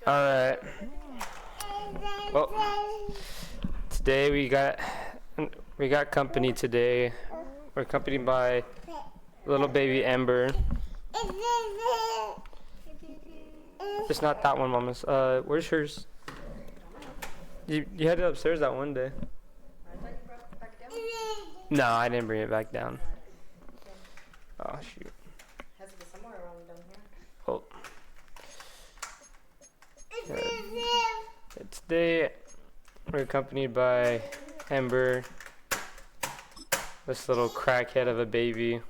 Alright. Well, today we got company today. We're accompanied by little baby Ember. It's not that one, Mama's. Where's hers? You had it upstairs that one day. No, I didn't bring it back down. Oh shoot. Has to be somewhere around down here. Oh. Today we're accompanied by Ember, this little crackhead of a baby.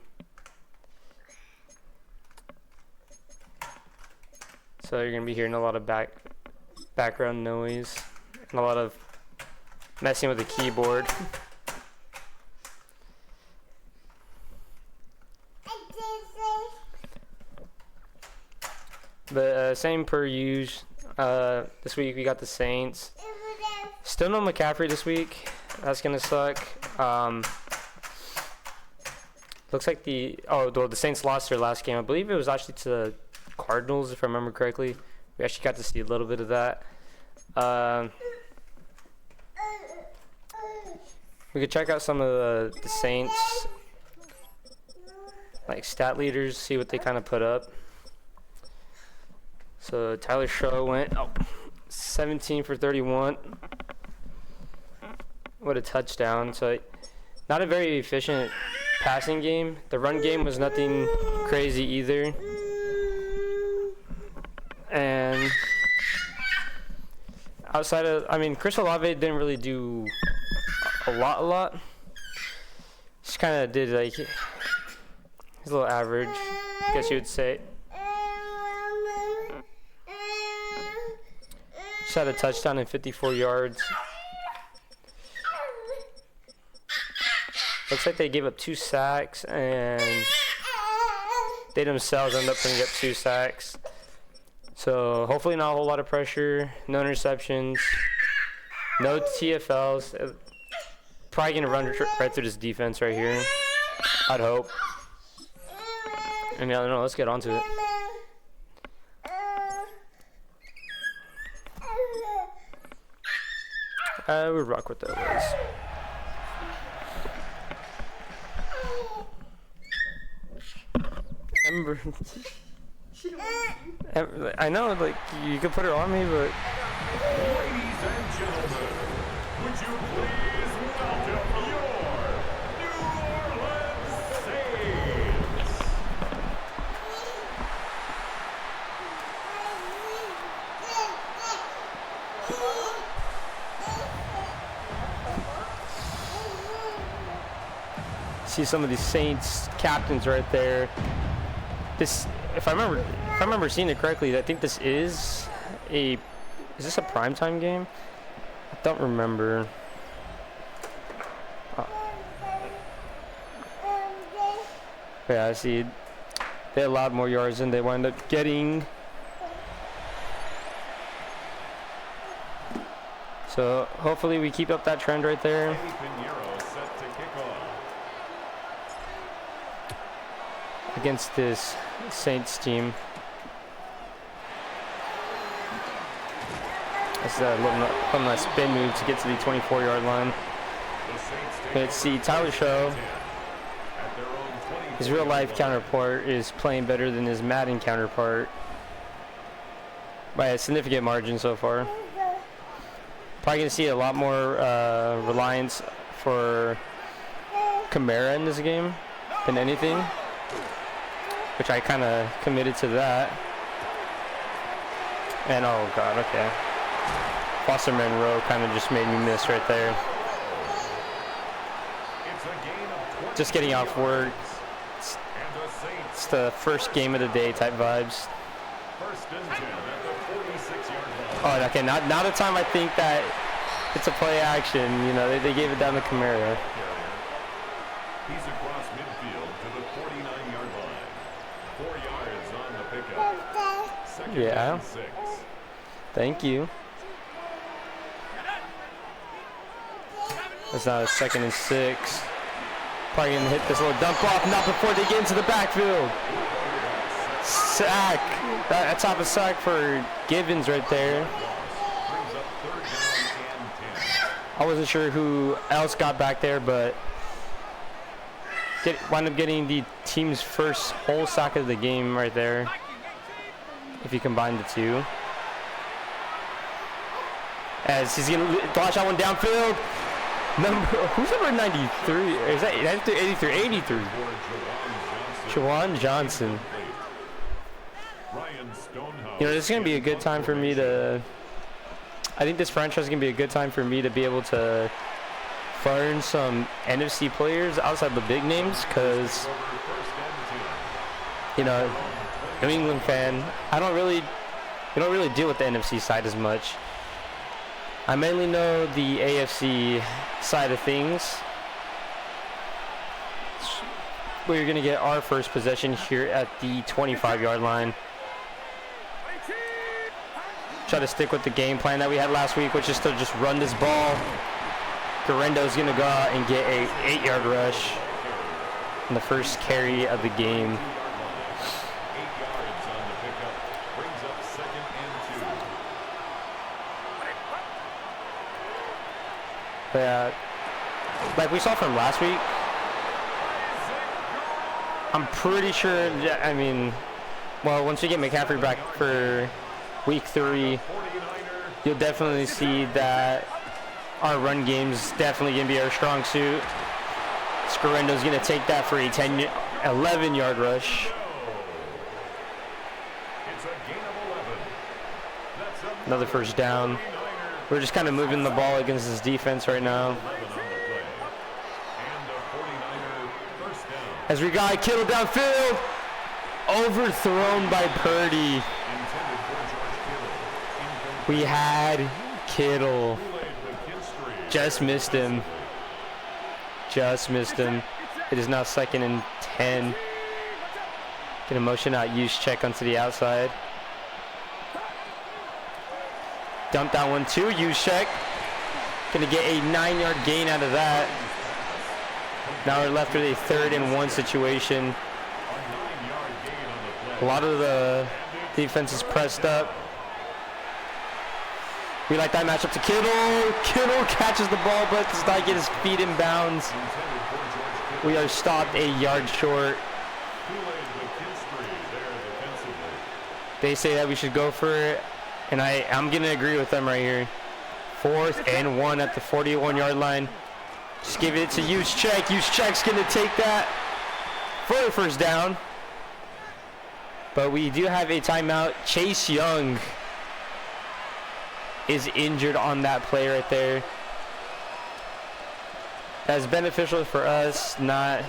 So you're gonna be hearing a lot of background noise and a lot of messing with the keyboard. But same per usual. This week we got the Saints. Still no McCaffrey this week. That's gonna suck. Looks like the Saints lost their last game. I believe it was actually to the Cardinals, if I remember correctly. We actually got to see a little bit of that. We could check out some of the Saints like stat leaders, see what they kind of put up. So Tyler Shaw went 17 for 31. What a touchdown. So not a very efficient passing game. The run game was nothing crazy either. And outside of, Chris Olave didn't really do a lot. Just kind of did like, he's a little average, I guess you would say. Just had a touchdown and 54 yards. Looks like they gave up 2 sacks, and they themselves end up putting up 2 sacks. So hopefully not a whole lot of pressure, no interceptions, no TFLs. Probably gonna run right through this defense right here, I'd hope. And yeah, no, let's get on to it. We rock with that was. Ember. I know, like, you could put her on me, but. Ladies and gentlemen, would you please welcome your New Orleans Saints? See some of these Saints captains right there. This, if I remember seeing it correctly, I think this is this a primetime game? I don't remember. Yeah, I see. They allowed more yards than they wound up getting. So hopefully we keep up that trend right there. Against this Saints team. That's a little nice spin move to get to the 24-yard line. Let's see, Tyler Shaw, his real-life counterpart, is playing better than his Madden counterpart by a significant margin so far. Probably going to see a lot more reliance for Kamara in this game than anything, which I kind of committed to that. And oh god, okay. Foster Monroe kind of just made me miss right there. Just getting off work. It's the first game of the day type vibes. Oh, okay, now the time I think that it's a play action, you know, they gave it down to Kamara. He's across midfield to the 49-yard line. 4 yards on the pickup. Second and 6. Thank you. That's now a 2nd and 6. Probably gonna hit this little dump off, not before they get into the backfield. Sack. That's off a sack for Givens right there. Brings up 3rd down and 10. I wasn't sure who else got back there, but wound up getting the team's first whole sack of the game right there, if you combine the two. As he's going to launch that one downfield. Who's number 93? Is that 83? 83. Jawan Johnson. Ryan Stonehouse. You know, this is going to be a good time for me to... I think this franchise is going to be a good time for me to be able to learn some NFC players outside the big names, because, you know, New England fan, we don't really deal with the NFC side as much. I mainly know the AFC side of things. We're going to get our first possession here at the 25-yard line. Try to stick with the game plan that we had last week, which is to just run this ball. Garendo's going to go out and get a 8-yard rush in the first carry of the game. 8 yards on the pickup. Brings up 2nd and 2. Yeah, like we saw from last week, I'm pretty sure, I mean, well, once we get McCaffrey back for week 3, you'll definitely see that our run game's definitely going to be our strong suit. Scarendo's going to take that for a 11-yard rush. It's a gain of 11. That's a Another first down. We're just kind of moving the ball against this defense right now. 11 on the play. And a 49er first down. As we got Kittle downfield, overthrown by Purdy. Intended for George Kittle. Incomplete. We had Kittle. Kool-Aid McKinstry. Just missed him. Just missed him. It is now 2nd and 10. Get a motion out, use check onto the outside. Dump that one too, use check. Gonna get a 9-yard gain out of that. Now we're left with a 3rd and 1 situation. A 9-yard gain on the play. A lot of the defense is pressed up. We like that matchup to Kittle. Kittle catches the ball but does not get his feet in bounds. Intended for George Kittle. We are stopped a yard short. Kool-Aid McKinstry there defensively. They say that we should go for it, and I'm going to agree with them right here. 4th and 1 at the 41-yard line. Just give it to use check. Use check's going to take that for a first down. But we do have a timeout. Chase Young is injured on that play right there. That's beneficial for us, not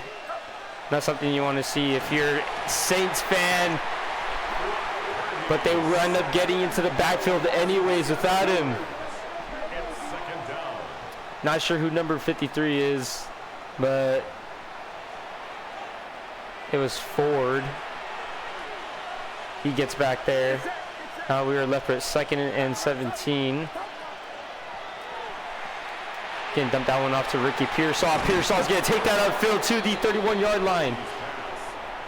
something you want to see if you're a Saints fan. But they wind up getting into the backfield anyways without him. It's 2nd down. Not sure who number 53 is, but it was Ford. He gets back there. Now we are left with 2nd and 17. Again, dump that one off to Ricky Pearsall. Pearsall's going to take that upfield to the 31-yard line.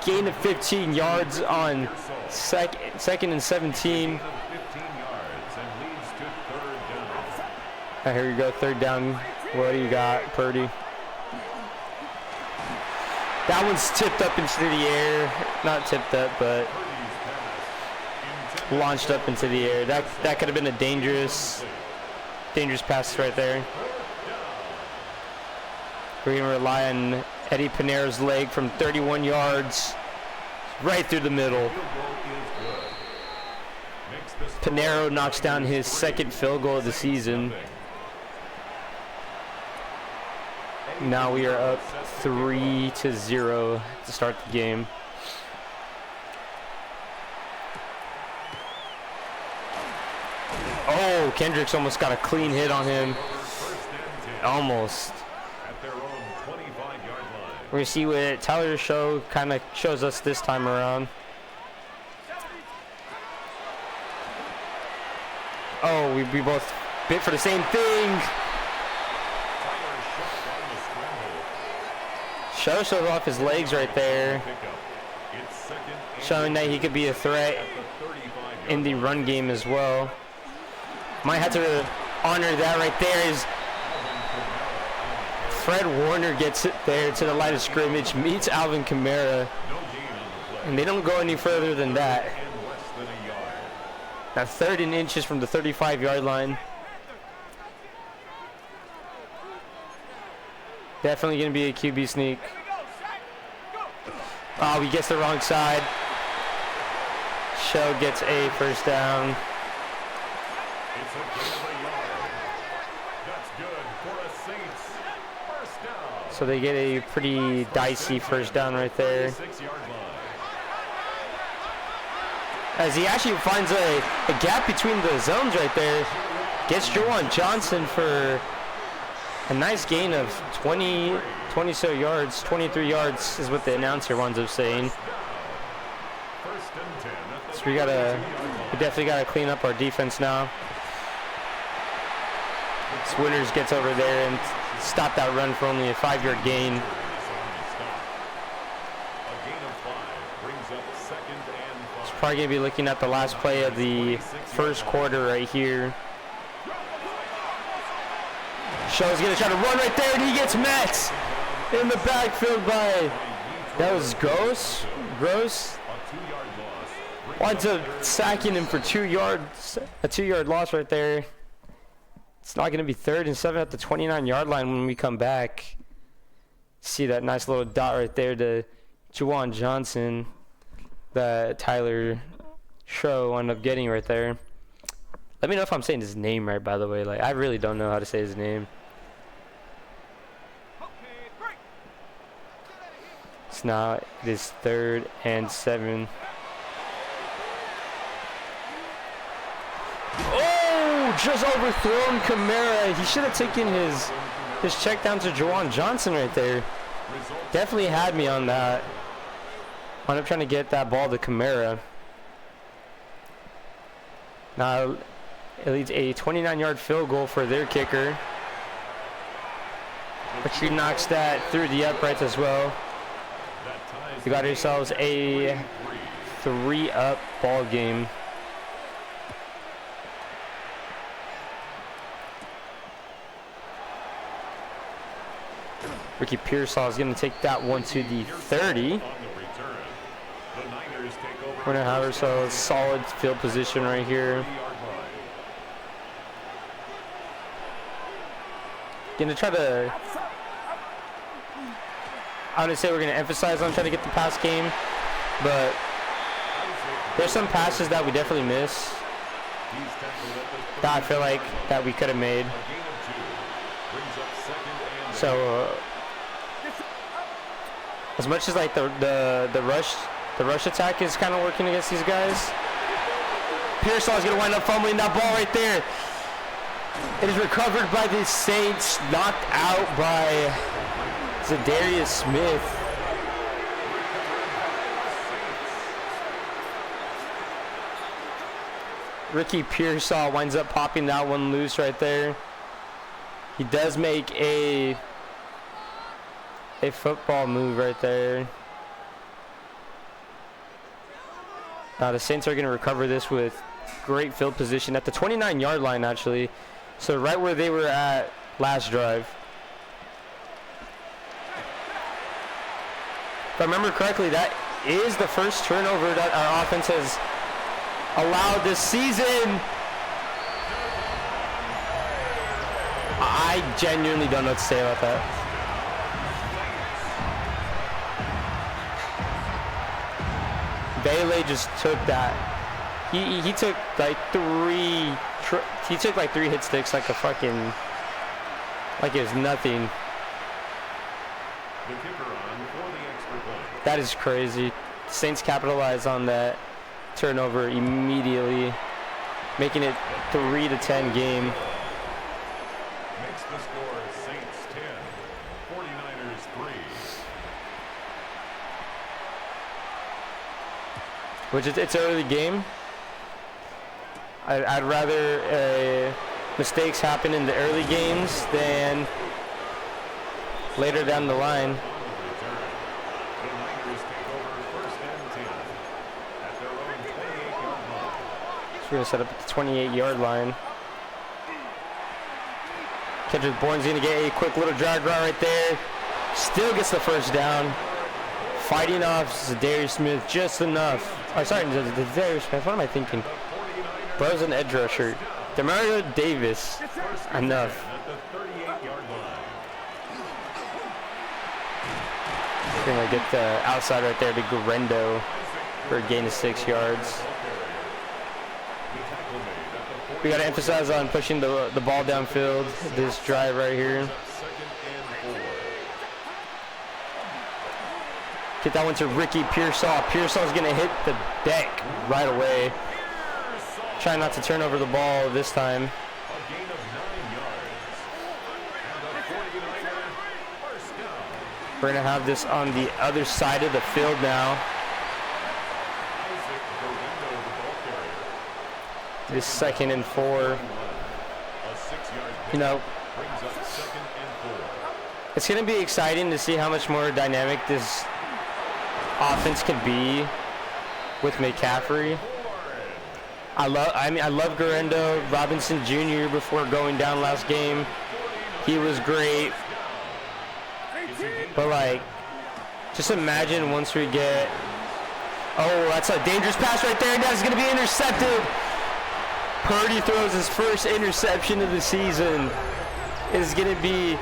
Gain of 15 yards on 2nd and 17. 15 yards and leads to 3rd down. Here you go, 3rd down. What do you got, Purdy? That one's tipped up into the air. Not tipped up, but launched up into the air. That could have been a dangerous pass right there. We're going to rely on Eddie Pinero's leg from 31 yards right through the middle. Pinero knocks down his 2nd field goal of the season. Now we are up 3-0 to start the game. Oh, Kendricks almost got a clean hit on him. Almost. At their own 25-yard line. We're going to see what Tyler Show kind of shows us this time around. Oh, we both bit for the same thing. Show shows off his legs right there. It's 2nd showing that he could be a threat in the run game as well. Might have to honor that right there as Fred Warner gets it there to the line of scrimmage, meets Alvin Kamara, and they don't go any further than that. Now 3rd and inches from the 35-yard line. Definitely going to be a QB sneak. Oh, he gets the wrong side. Show gets a first down. It's a gain of a yard. That's good for a Saints first down. So they get a pretty dicey first down right there. 6-yard line. As he actually finds a gap between the zones right there. Gets Juwan Johnson for a nice gain of 20 so yards. 23 yards is what the announcer winds up saying. First and 10 at the So we definitely gotta clean up our defense now. Winters gets over there and stop that run for only a 5-yard gain. A gain of 5 brings up 2nd and 5. Probably gonna be looking at the last play of the first quarter right here. Show's gonna try to run right there, and he gets met in the backfield by, that was Gross. A 2-yard loss. Winds up sacking him for 2 yards, a 2-yard loss right there. It's not gonna be 3rd and 7 at the 29-yard line when we come back. See that nice little dot right there to Juwan Johnson that Tyler Show ended up getting right there. Let me know if I'm saying his name right, by the way. Like, I really don't know how to say his name. So now it is 3rd and 7. Oh, just overthrown Kamara. He should have taken his check down to Juwan Johnson right there. Definitely had me on that. Wound up trying to get that ball to Kamara. Now it leads a 29-yard field goal for their kicker. But she knocks that through the uprights as well. We got ourselves a 3-up ball game. Ricky Pearsall is going to take that one to the 30. We're going to have ourselves solid field position right here. Going to try to, I would say we're going to emphasize on trying to get the pass game, but there's some passes that we definitely miss that I feel like that we could have made. So as much as like the rush attack is kind of working against these guys, Pearsall is going to wind up fumbling that ball right there. It is recovered by the Saints, knocked out by Zadarius Smith. Ricky Pearsall winds up popping that one loose right there. He does make a football move right there. Now the Saints are going to recover this with great field position at the 29-yard line, actually. So right where they were at last drive. If I remember correctly, that is the first turnover that our offense has allowed this season. I genuinely don't know what to say about that. Bailey just took that. He took like three hit sticks like a fucking, like it was nothing. The kicker on for the extra point. That is crazy. Saints capitalize on that turnover immediately, making it 3-10 game. Makes the score Saints 10, 49ers 3. Which is, it's an early game. I'd rather mistakes happen in the early games than later down the line. The Niners take over first and 10. We're going to set up at the 28-yard line. Kendrick Bourne's going to get a quick little drag route right there. Still gets the first down. Fighting off Zadarius Smith just enough. Oh, sorry, Zadarius Smith. What am I thinking? Bro's an edge rusher. Demario Davis. Enough. We're going to get the outside right there to Guerrero for a gain of 6 yards. We got to emphasize on pushing the ball downfield this drive right here. Get that one to Ricky Pearsall. Pearsall's going to hit the deck right away. Try not to turn over the ball this time. We're going to have this on the other side of the field now. This 2nd and 4. You know, it's going to be exciting to see how much more dynamic this offense can be with McCaffrey. I love Guerrero Robinson Jr. before going down last game. He was great. But like, just imagine once we get, oh, that's a dangerous pass right there, and that's going to be intercepted. Purdy throws his first interception of the season. It is going to be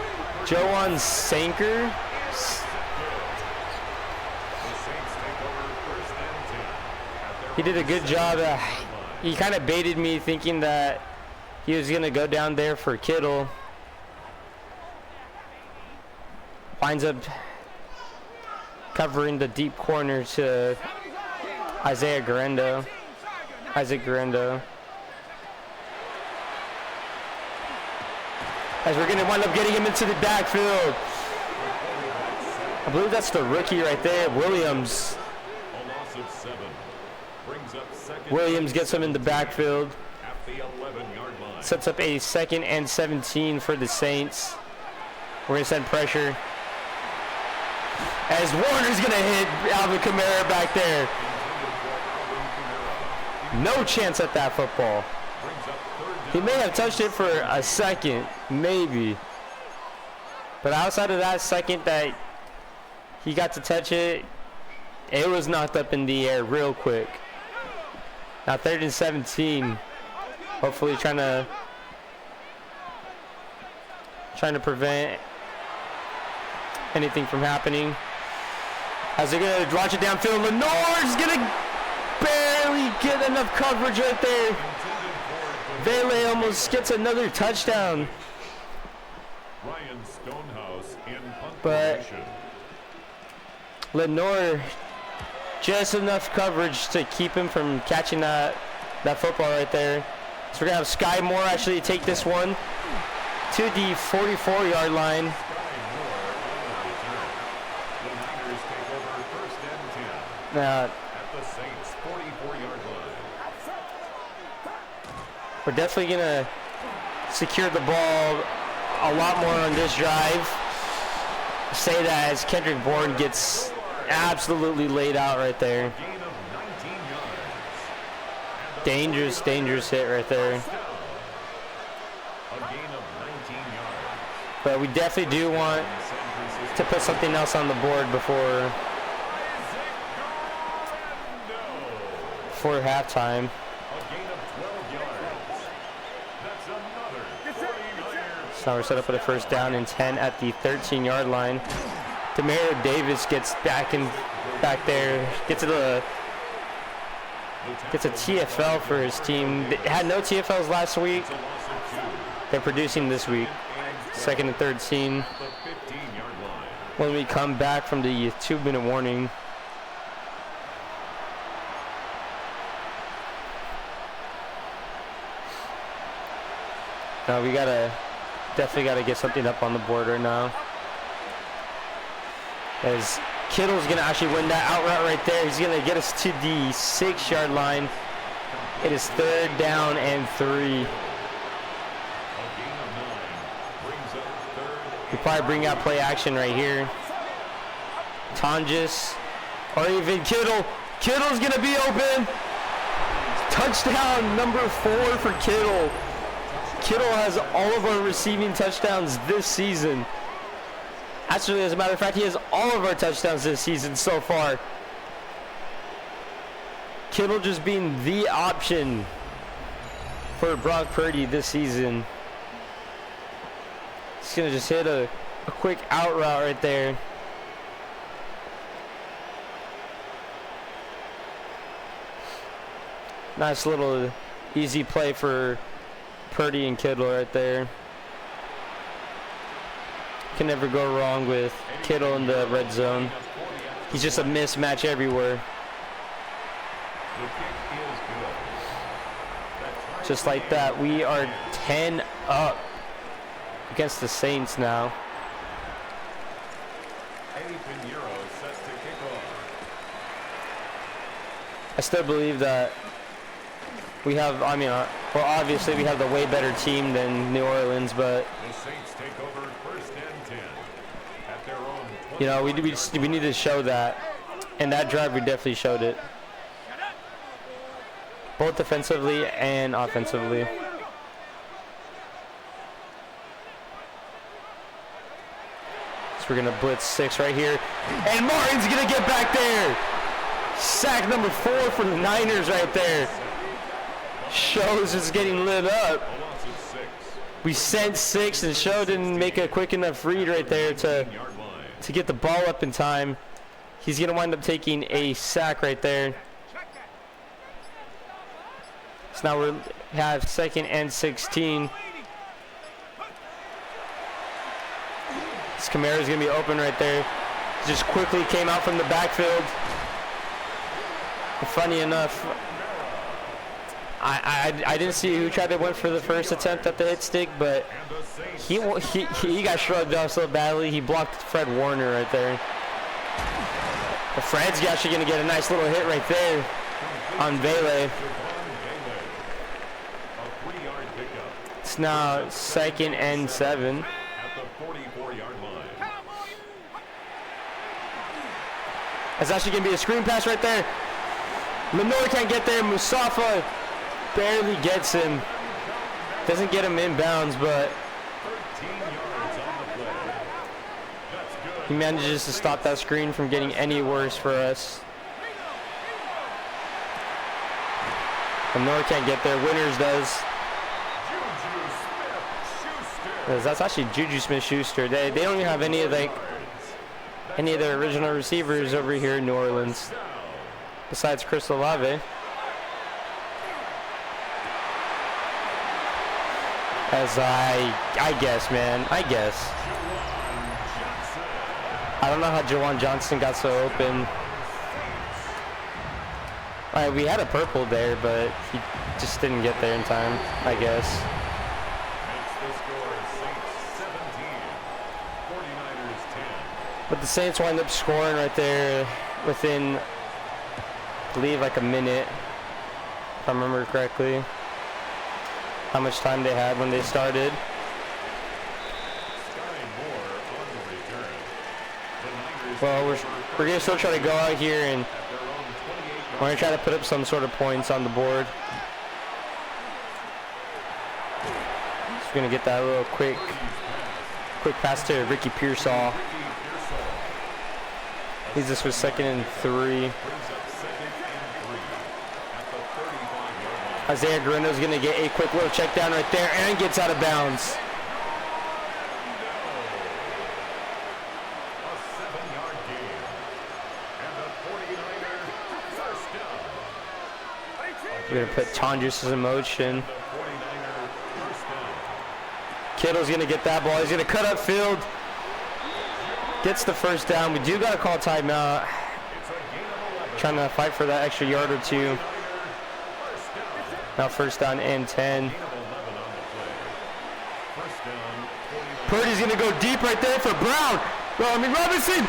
Joan Sanker. He did a good job. He kind of baited me thinking that he was going to go down there for Kittle. Winds up covering the deep corner to Isaac Guerrero. As we're going to wind up getting him into the backfield. I believe that's the rookie right there, Williams. Williams gets him in the backfield. Sets up a 2nd and 17 for the Saints. We're going to send pressure. As Warner's going to hit Alvin Kamara back there. No chance at that football. He may have touched it for a second, maybe. But outside of that second that he got to touch it, it was knocked up in the air real quick. Now 3rd and 17. Hopefully trying to prevent anything from happening. As they're going to launch it downfield, Lenoir's going to barely get enough coverage right there. Vele almost gets another touchdown. But Lenoir, just enough coverage to keep him from catching that football right there. So we're going to have Sky Moore actually take this one to the 44-yard line. We're definitely going to secure the ball a lot more on this drive. Say that as Kendrick Bourne gets absolutely laid out right there. Dangerous hit right there. But we definitely do want to put something else on the board before halftime. So now we're set up with a 1st down and 10 at the 13-yard line. Demario Davis gets back there, gets a TFL for his team. They had no TFLs last week. They're producing this week. 2nd and 13. When we come back from the 2-minute warning. Now we definitely gotta get something up on the board right now. As Kittle's gonna actually win that out route right there. He's gonna get us to the 6-yard line. It is 3rd down and 3. We probably bring out play action right here. Tonjes, or even Kittle. Kittle's gonna be open. Touchdown number 4 for Kittle. Kittle has all of our receiving touchdowns this season. Actually, as a matter of fact, he has all of our touchdowns this season so far. Kittle just being the option for Brock Purdy this season. He's going to just hit a quick out route right there. Nice little easy play for Purdy and Kittle right there. Can never go wrong with Kittle in the red zone. He's just a mismatch everywhere. Just like that, we are 10 up against the Saints now. I still believe that we have, well, obviously we have the way better team than New Orleans, but you know, we need to show that, and that drive we definitely showed it, both defensively and offensively. So we're gonna blitz 6 right here, and Martin's gonna get back there. Sack number 4 for the Niners right there. Shows is getting lit up. We sent 6 and Show didn't make a quick enough read right there to get the ball up in time. He's gonna wind up taking a sack right there. So now we have 2nd and 16. This Kamara's gonna be open right there. Just quickly came out from the backfield. Funny enough, I didn't see who tried to went for the first attempt at the hit stick, but he got shrugged off so badly he blocked Fred Warner right there. But Fred's actually going to get a nice little hit right there on Vele. It's now 2nd and 7. That's actually going to be a screen pass right there. Lenore can't get there. Mustafa barely gets him. Doesn't get him inbounds, but he manages to stop that screen from getting any worse for us. Lenore can't get there. Winners does. That's actually Juju Smith-Schuster. They don't even have any of their original receivers over here in New Orleans, besides Chris Olave. As I guess, man. I guess. I don't know how Jawan Johnson got so open. Alright, we had a purple there, but he just didn't get there in time, I guess. But the Saints wind up scoring right there within, I believe, like a minute, if I remember correctly, how much time they had when they started. Well, we're going to still try to go out here and we're going to try to put up some sort of points on the board. Just going to get that little quick pass to Ricky Pearsall. Leads us with 2nd and 3. Isaiah Guerrero's going to get a quick little check down right there and gets out of bounds. We're going to put Tondres in motion. Kittle's going to get that ball. He's going to cut up field. Gets the first down. We do got to call timeout. Trying to fight for that extra yard or two. Now 1st down and 10. Purdy's going to go deep right there for Brown. Robinson.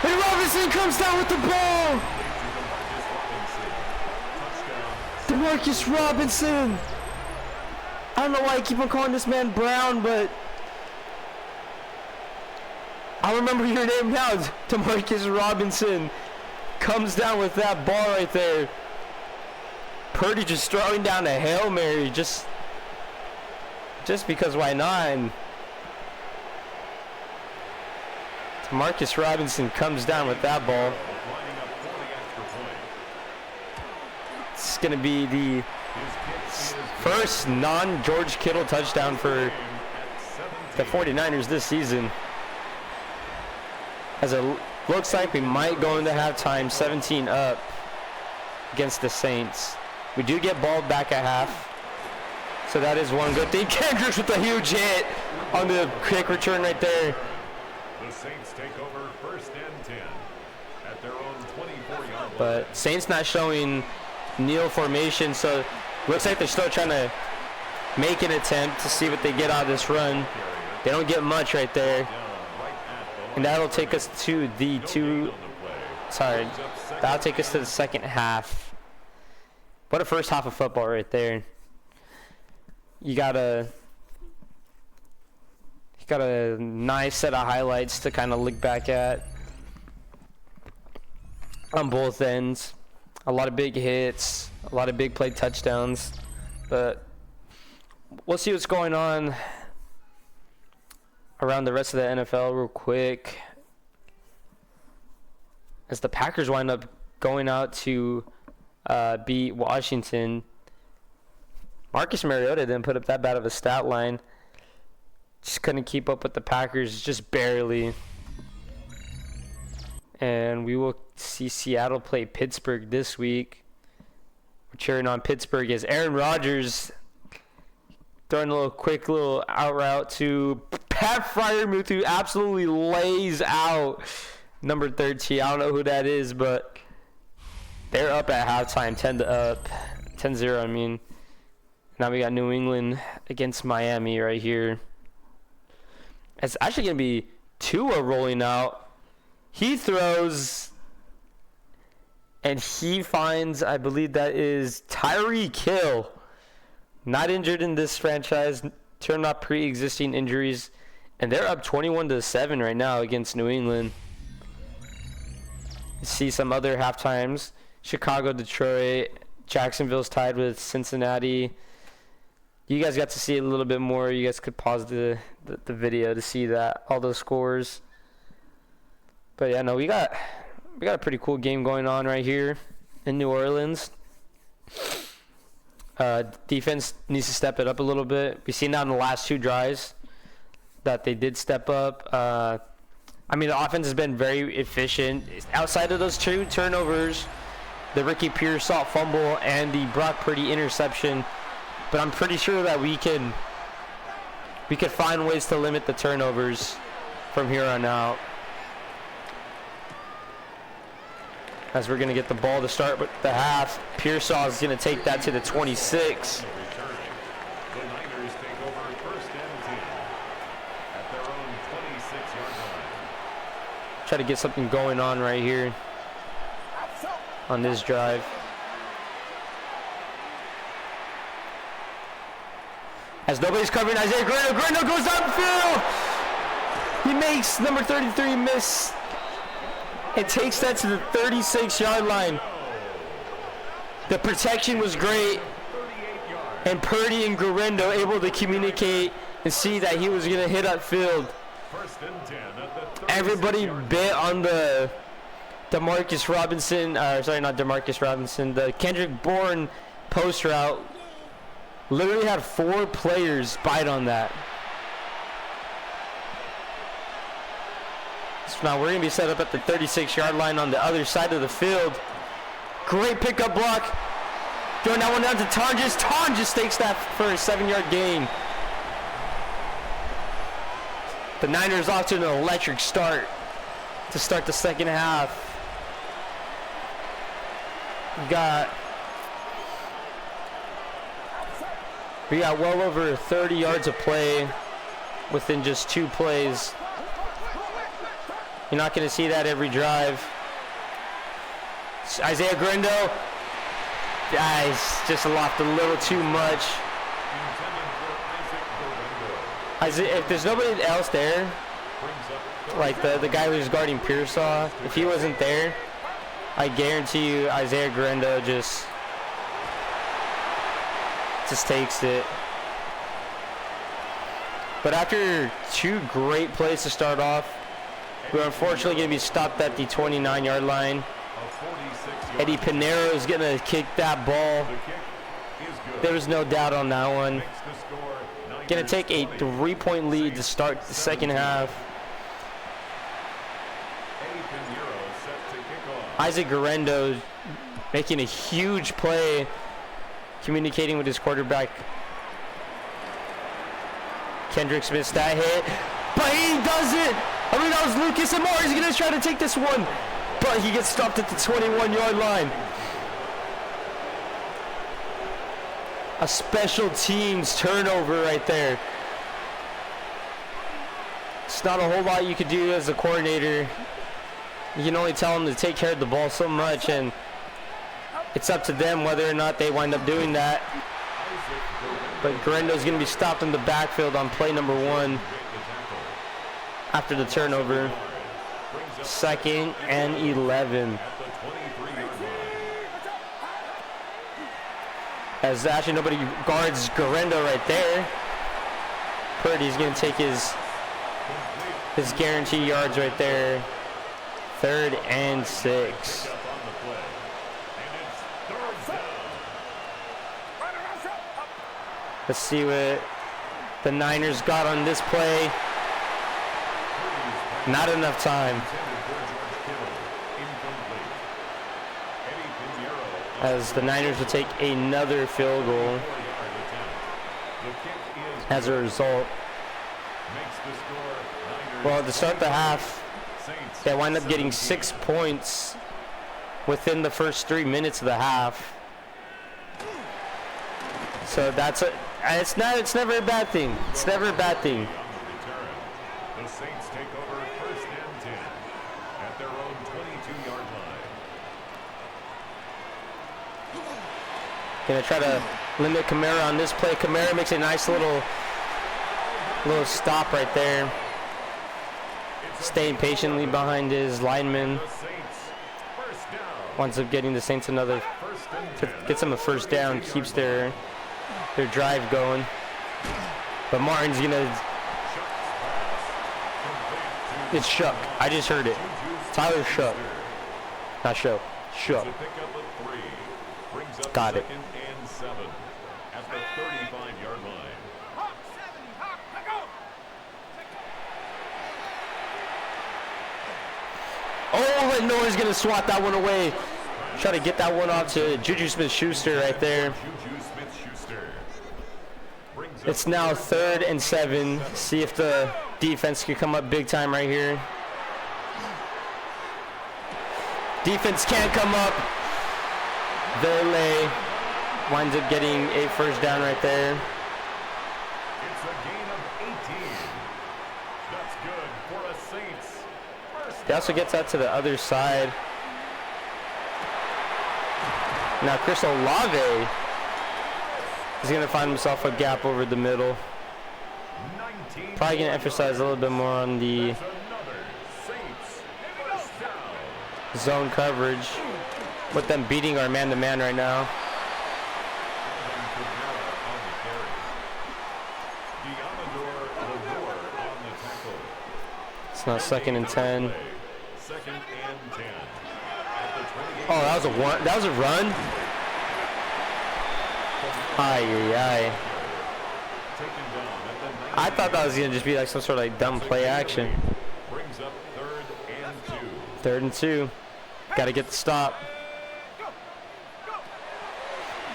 And Robinson comes down with the ball. Demarcus Robinson. I don't know why I keep on calling this man Brown, but I remember your name now. Demarcus Robinson comes down with that ball right there. Purdy just throwing down a Hail Mary just because why not? And Demarcus Robinson comes down with that ball. It's going to be the first non-George Kittle touchdown for the 49ers this season. As it looks like we might go into halftime 17 up against the Saints. We do get ball back at half, so that is one good thing. Kendricks with a huge hit on the quick return right there. The Saints take over 1st and 10 at their own 24-yard line. But Saints not showing kneel formation, so looks like they're still trying to make an attempt to see what they get out of this run. They don't get much right there. And that'll take us to that'll take us to the second half. What a first half of football right there. You got a nice set of highlights to kind of look back at on both ends. A lot of big hits, a lot of big play touchdowns. But we'll see what's going on around the rest of the NFL real quick, as the Packers wind up going out to beat Washington. Marcus Mariota didn't put up that bad of a stat line. Just couldn't keep up with the Packers, just barely. And we will see Seattle play Pittsburgh this week. We're cheering on Pittsburgh as Aaron Rodgers throwing a quick little out route to Pat Freiermuth, who absolutely lays out number 13. I don't know who that is, but they're up at halftime, 10-0. I mean, now we got New England against Miami right here. It's actually going to be Tua rolling out. He throws, and he finds, I believe that is Tyreek Hill. Not injured in this franchise, turned off pre-existing injuries, and they're up 21-7 right now against New England. See some other halftimes. Chicago, Detroit, Jacksonville's tied with Cincinnati. You guys got to see it a little bit more. You guys could pause the video to see that, all those scores. But yeah, no, we got a pretty cool game going on right here in New Orleans. Defense needs to step it up a little bit. We've seen that in the last two drives that they did step up. I mean, the offense has been very efficient. Outside of those two turnovers, the Ricky Pearsall fumble and the Brock Purdy interception, but I'm pretty sure that we could find ways to limit the turnovers from here on out. As we're going to get the ball to start with the half. Pearsall is going to take that to the 26. The Niners take over 1st and 10 at their own 26-yard line. Try to get something going on right here on this drive. As nobody's covering Isaiah Grando. Grando goes downfield. He makes number 33 miss. It takes that to the 36-yard line. The protection was great, and Purdy and Guerrero able to communicate and see that he was going to hit upfield. Everybody bit on the Demarcus Robinson, not Demarcus Robinson, the Kendrick Bourne post route. Literally had 4 players bite on that. So now we're going to be set up at the 36-yard line on the other side of the field. Great pickup block. Throwing that one down to Tonjes. Tonjes takes that for a 7-yard gain. The Niners off to an electric start to start the second half. We got well over 30 yards of play within just 2 plays. You're not going to see that every drive. Isaiah Grando, guys, just lost a little too much. Isaiah, if there's nobody else there, like the guy who's guarding Pearsall, if he wasn't there, I guarantee you Isaiah Grando just just takes it. But after 2 great plays to start off, we're unfortunately going to be stopped at the 29-yard line. Eddie Pinero is going to kick that ball. There was no doubt on that one. Going to take a 3-point lead to start the second half. Isaac Garendo making a huge play, communicating with his quarterback. Kendricks missed that hit, but he does it. I mean, that was Lucas Amore. He's going to try to take this one, but he gets stopped at the 21-yard line. A special teams turnover right there. It's not a whole lot you could do as a coordinator. You can only tell them to take care of the ball so much, and it's up to them whether or not they wind up doing that. But Garendo's going to be stopped in the backfield on play number 1 after the turnover. 2nd and 11. As actually nobody guards Garendo right there. Purdy's going to take his guaranteed yards right there. 3rd and 6. Let's see what the Niners got on this play. Not enough time. As the Niners will take another field goal as a result. Well, to start the half, they wind up getting 6 points within the first 3 minutes of the half. So it's never a bad thing. It's never a bad thing. The Saints take over 1st and 10 at their own 22-yard line. Gonna try to limit Kamara on this play. Kamara makes a nice little stop right there. Staying patiently behind his lineman. Winds up getting the Saints another, gets them a 1st down, keeps their drive going. But Martin's gonna, it's Shuck. I just heard it. Tyler Shuck. Not Shuck. Shuck. Got it. At the 35-yard line. Oh, and Noah's gonna swat that one away. Try to get that one off to Juju Smith-Schuster right there. It's now 3rd and 7. See if the defense can come up big time right here. Defense can't come up. Verley winds up getting a 1st down right there. It's a gain of 18. That's good for a Saints. He also gets out to the other side. Now Chris Olave is going to find himself a gap over the middle. Probably going to emphasize a little bit more on the zone coverage with them beating our man-to-man right now. It's now 2nd and 10. Oh, that was a run. Aye. I thought that was gonna just be like some sort of like dumb play action. Brings up 3rd and 2. 3rd and 2. Got to get the stop.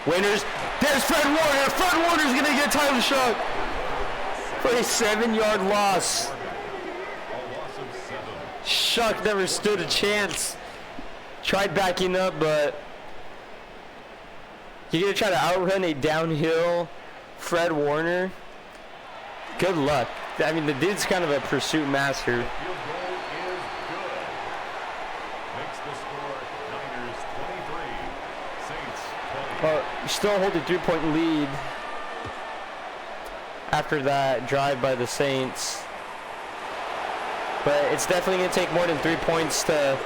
Winners. There's Fred Warner. Fred Warner's gonna get a title shot for a 7-yard loss. Shuck never stood a chance. Tried backing up, but you're going to try to outrun a downhill Fred Warner? Good luck. I mean, the dude's kind of a pursuit master. Field goal is good. Makes the score Niners 23, Saints 20. Well, you still hold a 3-point lead after that drive by the Saints. But it's definitely going to take more than 3 points to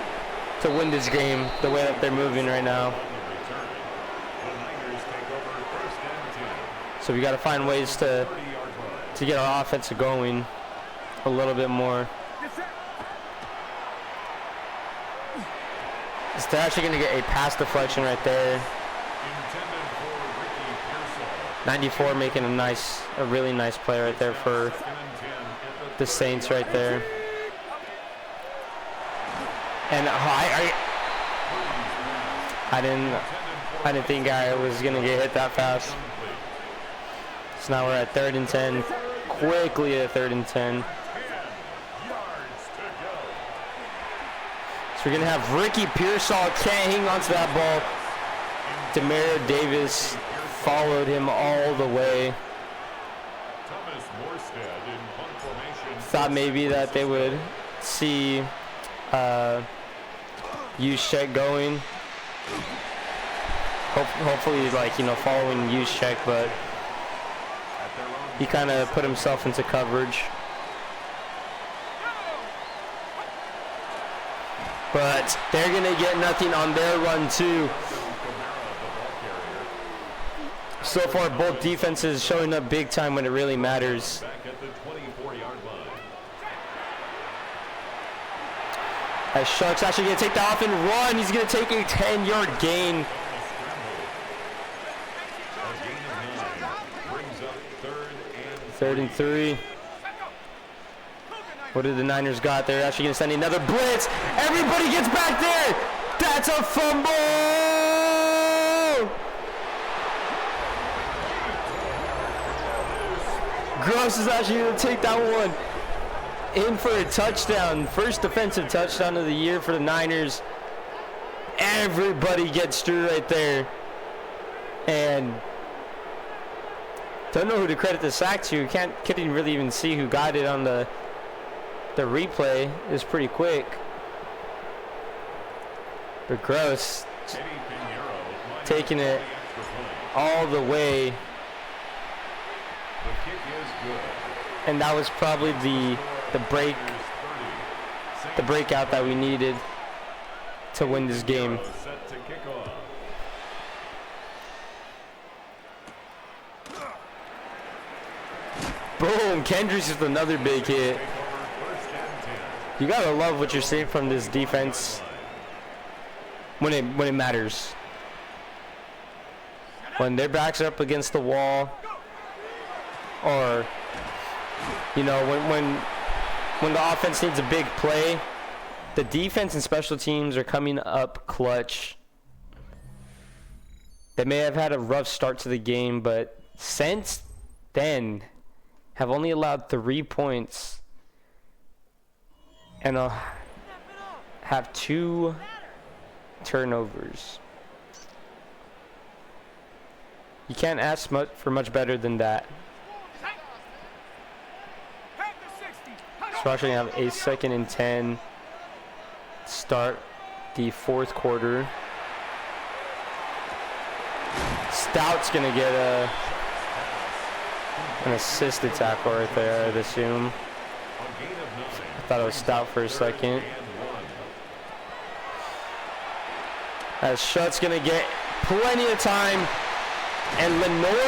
win this game the way that they're moving right now. The Niners take over 1st and 10. So we got to find ways to get our offense going a little bit more. So they're actually going to get a pass deflection right there. 94 making a really nice play right there for the Saints right there. And I didn't think I was going to get hit that fast. So now we're at 3rd and 10. Quickly at 3rd and 10. So we're going to have Ricky Pearsall can't hang on to that ball. Demario Davis followed him all the way. Thought maybe that they would see Juszczyk going. Hopefully, like, you know, following Juszczyk, but he kind of put himself into coverage. But they're going to get nothing on their run, too. So far, both defenses showing up big time when it really matters. As Sharks actually going to take that off and run. He's going to take a 10-yard gain. Third and 3. What did the Niners got? They're actually going to send another blitz. Everybody gets back there. That's a fumble. Gross is actually going to take that one in for a touchdown. First defensive touchdown of the year for the Niners. Everybody gets through right there. And don't know who to credit the sack to. Couldn't really even see who got it on the replay. Is pretty quick. But Gross taking it all the way. And that was probably the breakout that we needed to win this game. Boom, Kendricks with another big hit. You gotta love what you're seeing from this defense when it matters. When their backs are up against the wall, or you know, when the offense needs a big play, the defense and special teams are coming up clutch. They may have had a rough start to the game, but since then have only allowed 3 points and have 2 turnovers. You can't ask for much better than that. So we're actually going to have a 2nd and 10 start the 4th quarter. Stout's going to get an assisted tackle right there, I'd assume. I thought it was Stout for a second. As Schutt's going to get plenty of time. And Lenore,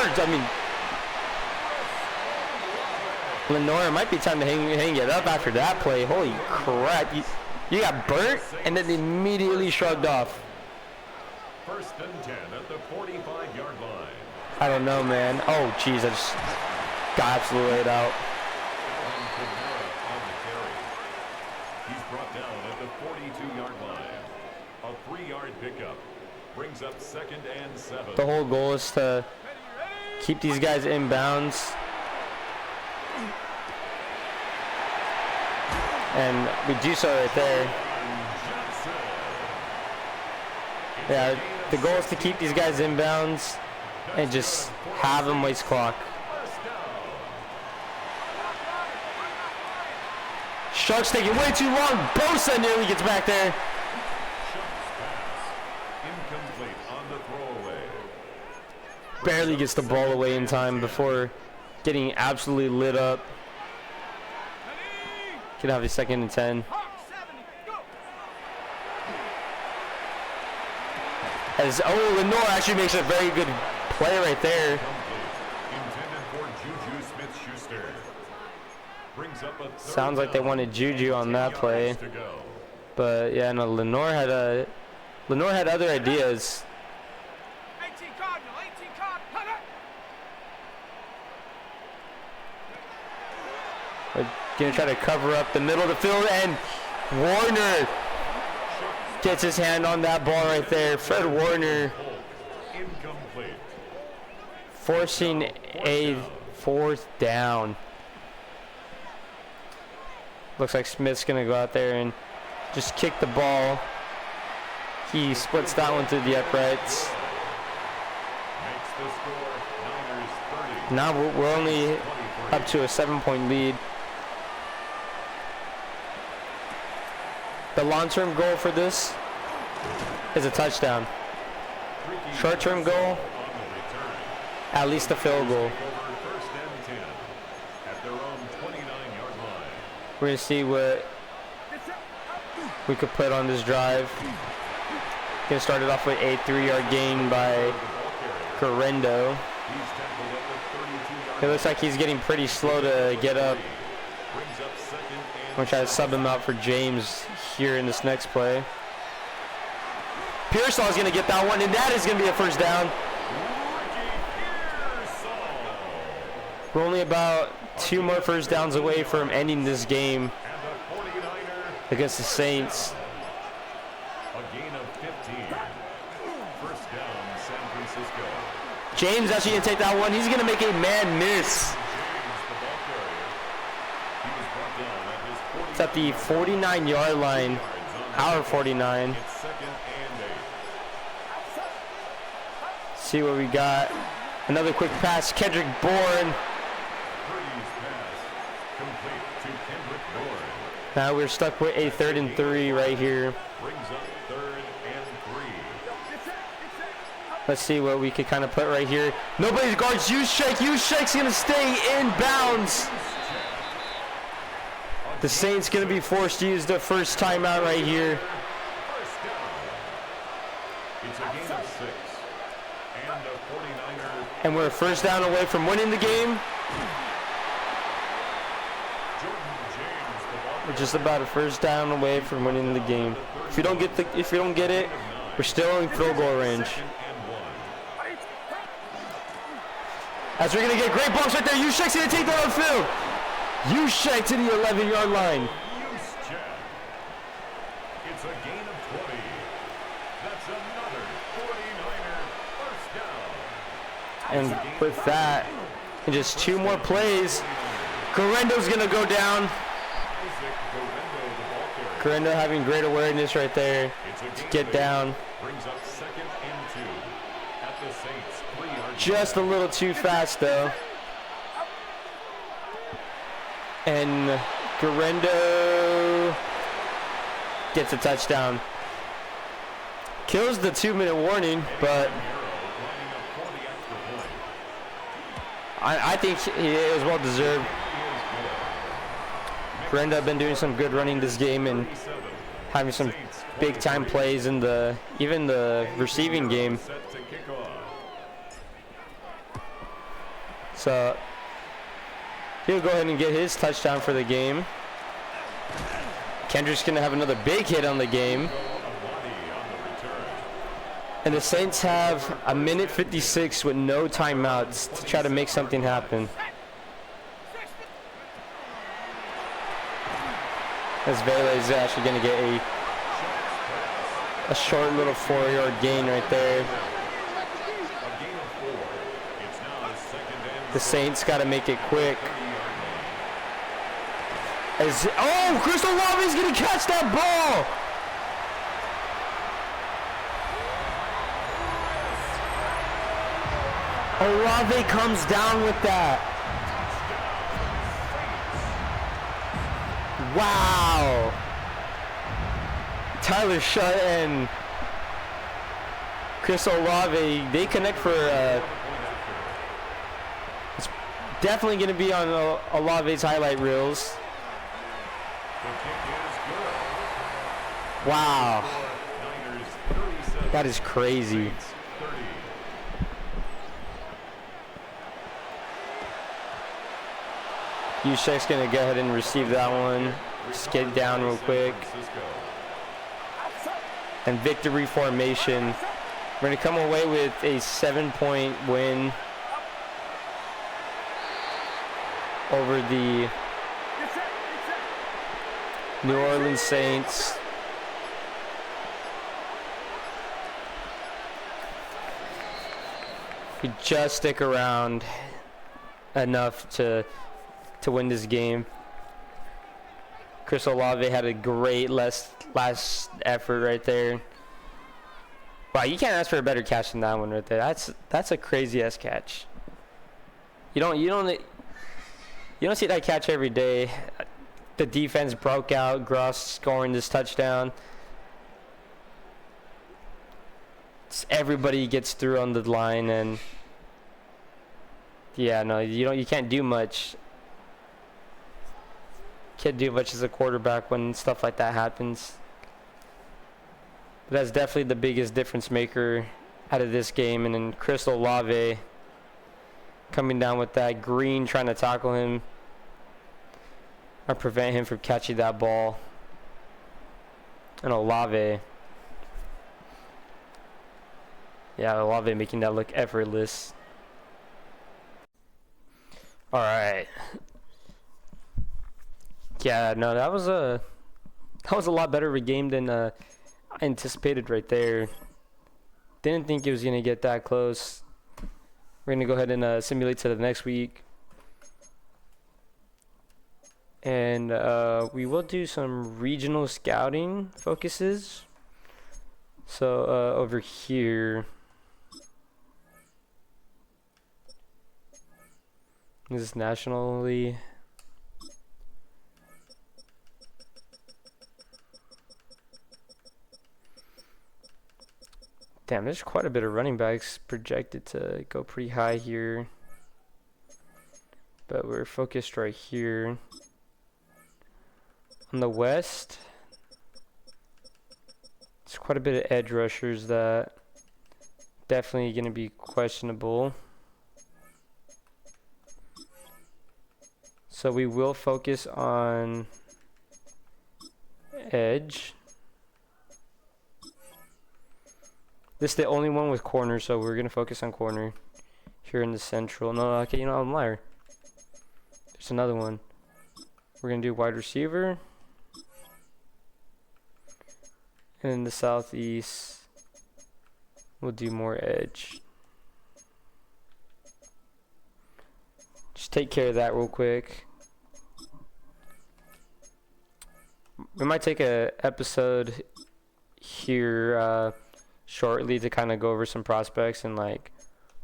it might be time to hang it up after that play. Holy crap. You got burnt and then immediately shrugged off. 1st and 10 at the 45-yard line. I don't know, man. Oh, jeez, I just got absolutely laid out. He's brought down at the 42-yard line. A 3-yard pickup brings up 2nd and 7. The whole goal is to keep these guys in bounds. And we do so right there. Yeah, the goal is to keep these guys in bounds and just have them waste clock. Sharks taking way too long. Bosa nearly gets back there. Barely gets the ball away in time before getting absolutely lit up. Could have a 2nd and 10. As Lenore actually makes a very good play right there. Juju Smith-Schuster brings up a third Sounds like they down wanted Juju on and that 10 play. yards to go. But yeah, no, Lenore had other ideas. 18 Cardinal, 18 Cardinal. We're gonna try to cover up the middle of the field, and Warner gets his hand on that ball right there. Fred Warner Incomplete. forcing a fourth down. Looks like Smith's gonna go out there and just kick the ball. He splits that one through the uprights. Makes the score Niners 30. Now we're only up to a 7-point lead. The long-term goal for this is a touchdown. Short-term goal, On the return. at least a field goal. Over first and 10 at their own 29-yard line. We're gonna see what we could put on this drive. Gonna start it off with a 3-yard gain by Correndo. He's tackled at the 32-yard It looks like he's getting pretty slow to get up. brings up second and I'm gonna try to sub him out for James here in this next play. Pearsall is gonna get that one, and that is gonna be a first down. We're only about 2 more first downs away from ending this game and the 49er against the Saints. a gain of 15. First down San Francisco. James actually gonna take that one. He's gonna make a man miss. James the ball carrier. He was brought down at his 40 It's at the 49-yard line, yards on our 49. It's second and 8. See what we got. Another quick pass, Kendrick Bourne. Brady's pass complete to Kendrick Bourne. Now we're stuck with a 3rd and 3 right here. Brings up third and 3. Let's see what we could kind of put right here. Nobody guards Juszczyk. Juszczyk's gonna stay in bounds. The Saints gonna be forced to use the first timeout right here. First down. It's a gain of 6. And a 49er And we're a first down away from winning the game. Jordan James the ball We're just about a first down away from winning the game. If you don't get it, we're still in field goal range. second and 1. As we're gonna get great blocks right there. Juszczyk's gonna take that on field. Juszczyk to the 11-yard line. Juszczyk. It's a gain of 20. That's another 49er first down. And with that, in just 2 more plays, Correndo's gonna go down. Isaac Correndo the ball carrier. Correndo having great awareness right there It's a to gain get of 8. down. Brings up second and 2 at the Saints 3-yard Just a little too fast though. And Correndo gets a touchdown. Kills the 2-minute warning, but I think it was well deserved. Correndo have been doing some good running this game and having some big time plays in even the receiving game. set to kick off. So he'll go ahead and get his touchdown for the game. Kendrick's gonna have another big hit on the game. And the Saints have a minute 56 with no timeouts to try to make something happen. As Vela is actually gonna get a short little 4-yard gain right there. A gain of 4. It's now the second and The Saints gotta make it quick. Crystal Lavi's gonna catch that ball! Olave comes down with that. Wow. Tyler Shutt and Chris Olave, they connect for it's definitely going to be on Olave's highlight reels. Wow. That is crazy. Yushek's going to go ahead and receive that one. Just get down real quick. And victory formation. We're going to come away with a 7-point win over the New Orleans Saints. We just stick around enough to win this game. Chris Olave had a great last effort right there. Wow, you can't ask for a better catch than that one right there. That's a crazy ass catch. You don't see that catch every day. The defense broke out, Gross scoring this touchdown. Everybody gets through on the line, and yeah, no, you can't do much. Can't do much as a quarterback when stuff like that happens. But that's definitely the biggest difference maker out of this game. And then Chris Olave coming down with that. Green trying to tackle him or prevent him from catching that ball. And Olave. Yeah, Olave making that look effortless. All right. Yeah, no, that was a lot better of a game than I anticipated right there. Didn't think it was gonna get that close. We're gonna go ahead and simulate to the next week, and we will do some regional scouting focuses. So over here, this is nationally. Damn, there's quite a bit of running backs projected to go pretty high here. But we're focused right here. On the west, there's quite a bit of edge rushers that definitely going to be questionable. So we will focus on edge. This is the only one with corner, so we're going to focus on corner here in the central. No, okay, you know, I'm a liar. There's another one. We're going to do wide receiver. And in the southeast, we'll do more edge. Just take care of that real quick. We might take a episode here shortly to kind of go over some prospects and like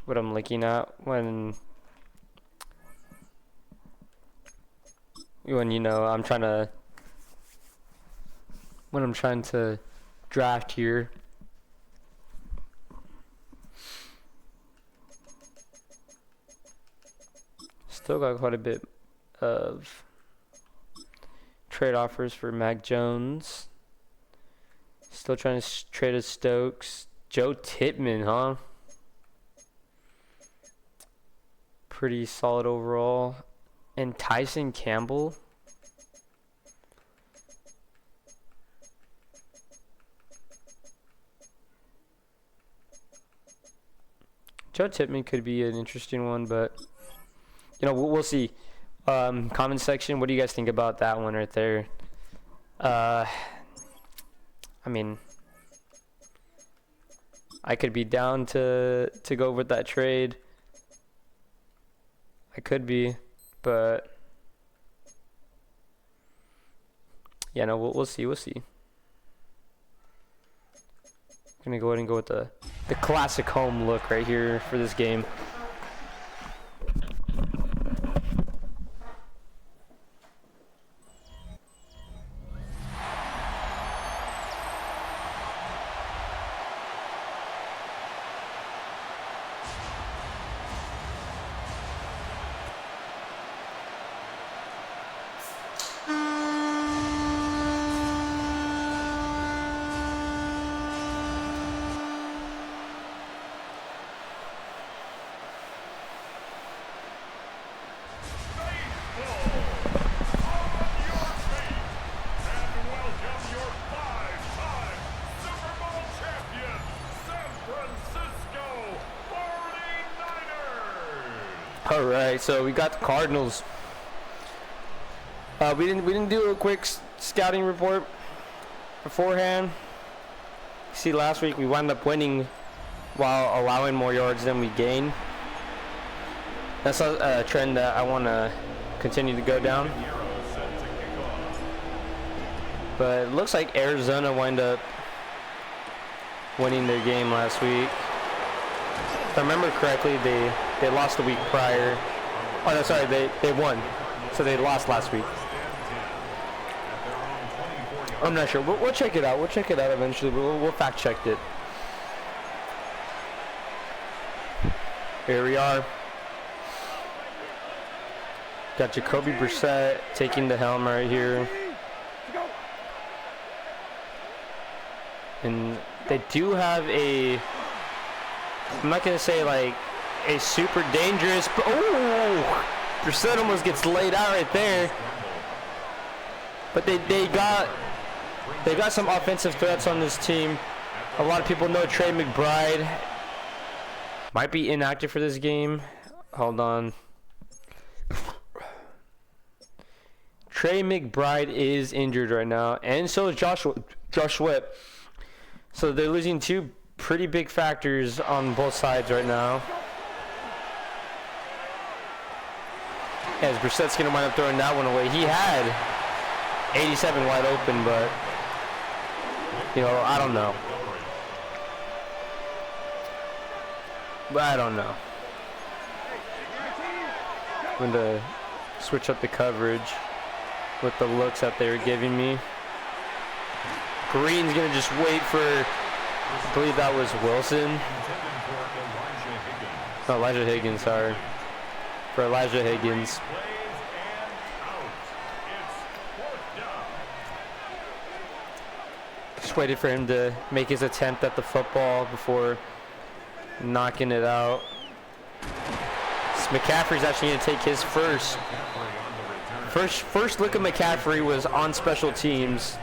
what I'm looking at when you know I'm trying to draft here. Still got quite a bit of trade offers for Mac Jones. Still trying to trade a Stokes. Joe Tippmann, huh? Pretty solid overall. And Tyson Campbell. Joe Tippmann could be an interesting one, but you know, we'll see. Comment section, what do you guys think about that one right there? I mean, I could be down to go with that trade. I could be, but yeah, no, we'll see. We'll see. I'm gonna go ahead and go with the classic home look right here for this game. All right, so we got the Cardinals. We didn't do a quick scouting report beforehand. See, last week we wound up winning while allowing more yards than we gained. That's a trend that I want to continue to go down. But it looks like Arizona wound up winning their game last week. If I remember correctly, they lost the week prior. Oh no, sorry, they won. So they lost last week. I'm not sure. We'll check it out. We'll check it out eventually. We'll fact check it. Here we are. Got Jacoby Brissett taking the helm right here. And they do have a, I'm not going to say like a super dangerous, but oh, Brissett almost gets laid out right there. But they got some offensive threats on this team. A lot of people know Trey McBride might be inactive for this game. Hold on. Trey McBride is injured right now, and so is Josh Sweat. So they're losing two pretty big factors on both sides right now. As Brissett's going to wind up throwing that one away. He had 87 wide open, but, you know, I don't know. But I don't know. I'm going to switch up the coverage with the looks that they were giving me. Green's going to just wait for, I believe that was Wilson. Oh, Elijah Higgins, sorry. For Elijah Higgins. Just waited for him to make his attempt at the football before knocking it out. McCaffrey's actually going to take his first look at McCaffrey was on special teams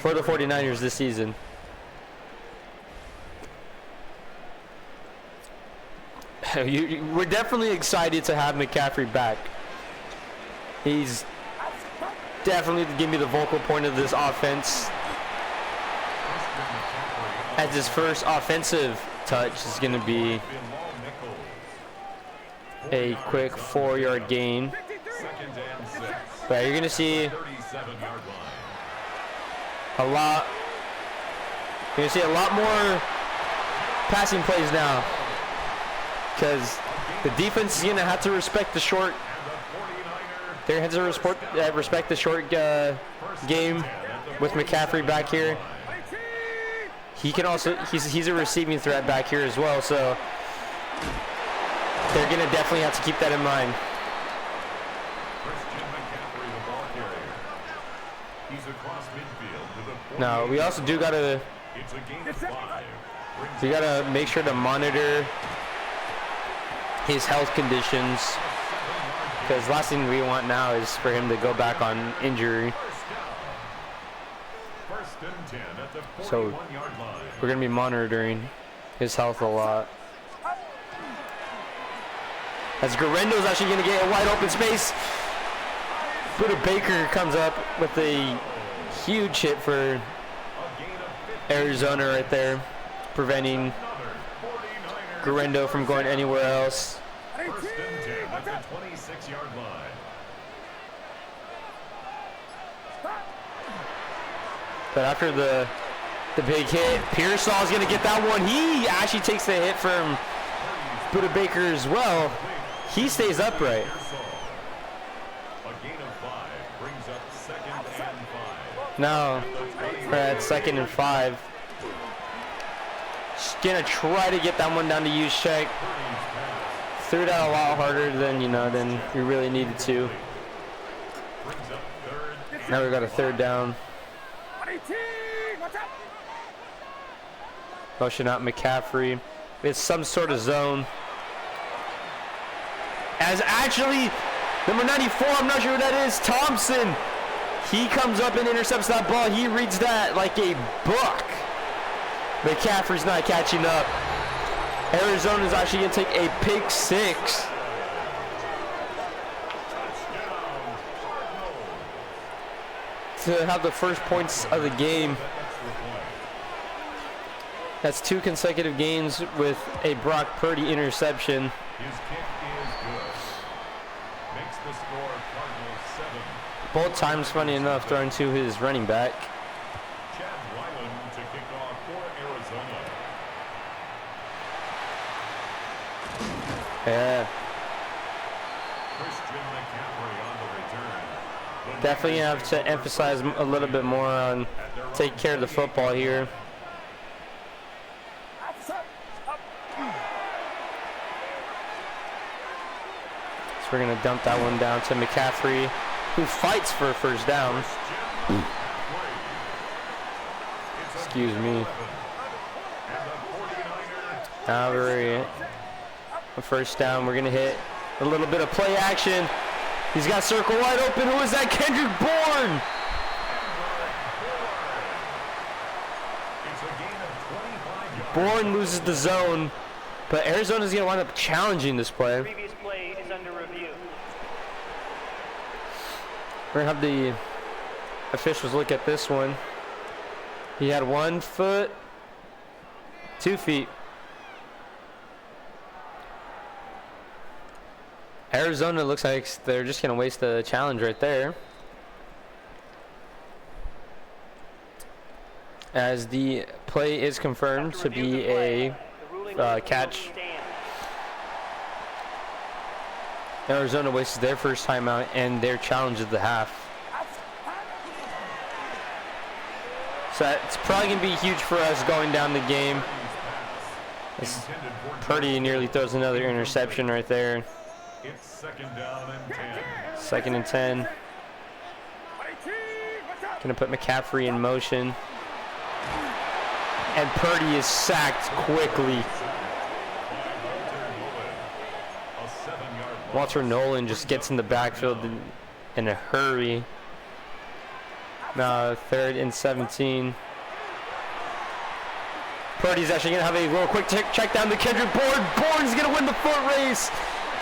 for the 49ers this season. We're definitely excited to have McCaffrey back. He's definitely to give me the vocal point of this offense. As his first offensive touch is going to be a quick 4-yard gain. But you're going to see a lot. You're going to see a lot more passing plays now, because the defense is going to have to respect the short. They're going to have to respect the short game with McCaffrey back here. He can also he's a receiving threat back here as well, so they're going to definitely have to keep that in mind. Now we also do gotta make sure to monitor his health conditions, because last thing we want now is for him to go back on injury. So we're gonna be monitoring his health a lot. As Guarendo's actually gonna get a wide open space, Buda Baker comes up with a huge hit for Arizona right there, preventing Guarendo from going anywhere else. But after the big hit, Pearsall's going to get that one. He actually takes the hit from Buda Baker as well. He stays upright. Now we're at 2nd and 5. Just gonna try to get that one down to use check. Threw that a lot harder than we really needed to. Now we got a 3rd down. Motion out McCaffrey. It's some sort of zone. As actually number 94, I'm not sure who that is, Thompson. He comes up and intercepts that ball. He reads that like a book. McCaffrey's not catching up. Arizona's actually going to take a pick 6. To have the first points of the game. That's 2 consecutive games with a Brock Purdy interception. His kick is good. Makes the score Cardinals 7. Both times, funny enough, thrown to his running back. Chad Ryland to kick off for Arizona. Yeah. Christian McCaffrey on the return. Definitely have to emphasize a little bit more on take care of the football here. So we're going to dump that one down to McCaffrey, who fights for a first down. Excuse me. Now we're a first down. We're going to hit a little bit of play action. He's got circle wide open. Who is that? Kendrick Bourne. Bourne loses the zone, but Arizona's going to wind up challenging this play. Previous play is under review. We're going to have the officials look at this one. He had 1 foot, 2 feet. Arizona looks like they're just going to waste the challenge right there. As the play is confirmed to be a catch. Arizona wastes their first timeout and their challenge of the half. So it's probably going to be huge for us going down the game. Purdy nearly throws another interception right there. It's second down and 10. Second and 10. Gonna put McCaffrey in motion. And Purdy is sacked quickly. Walter Nolan just gets in the backfield in a hurry. Now 3rd and 17. Purdy's actually gonna have a little quick check down to Kendrick Bourne. Bourne's gonna win the foot race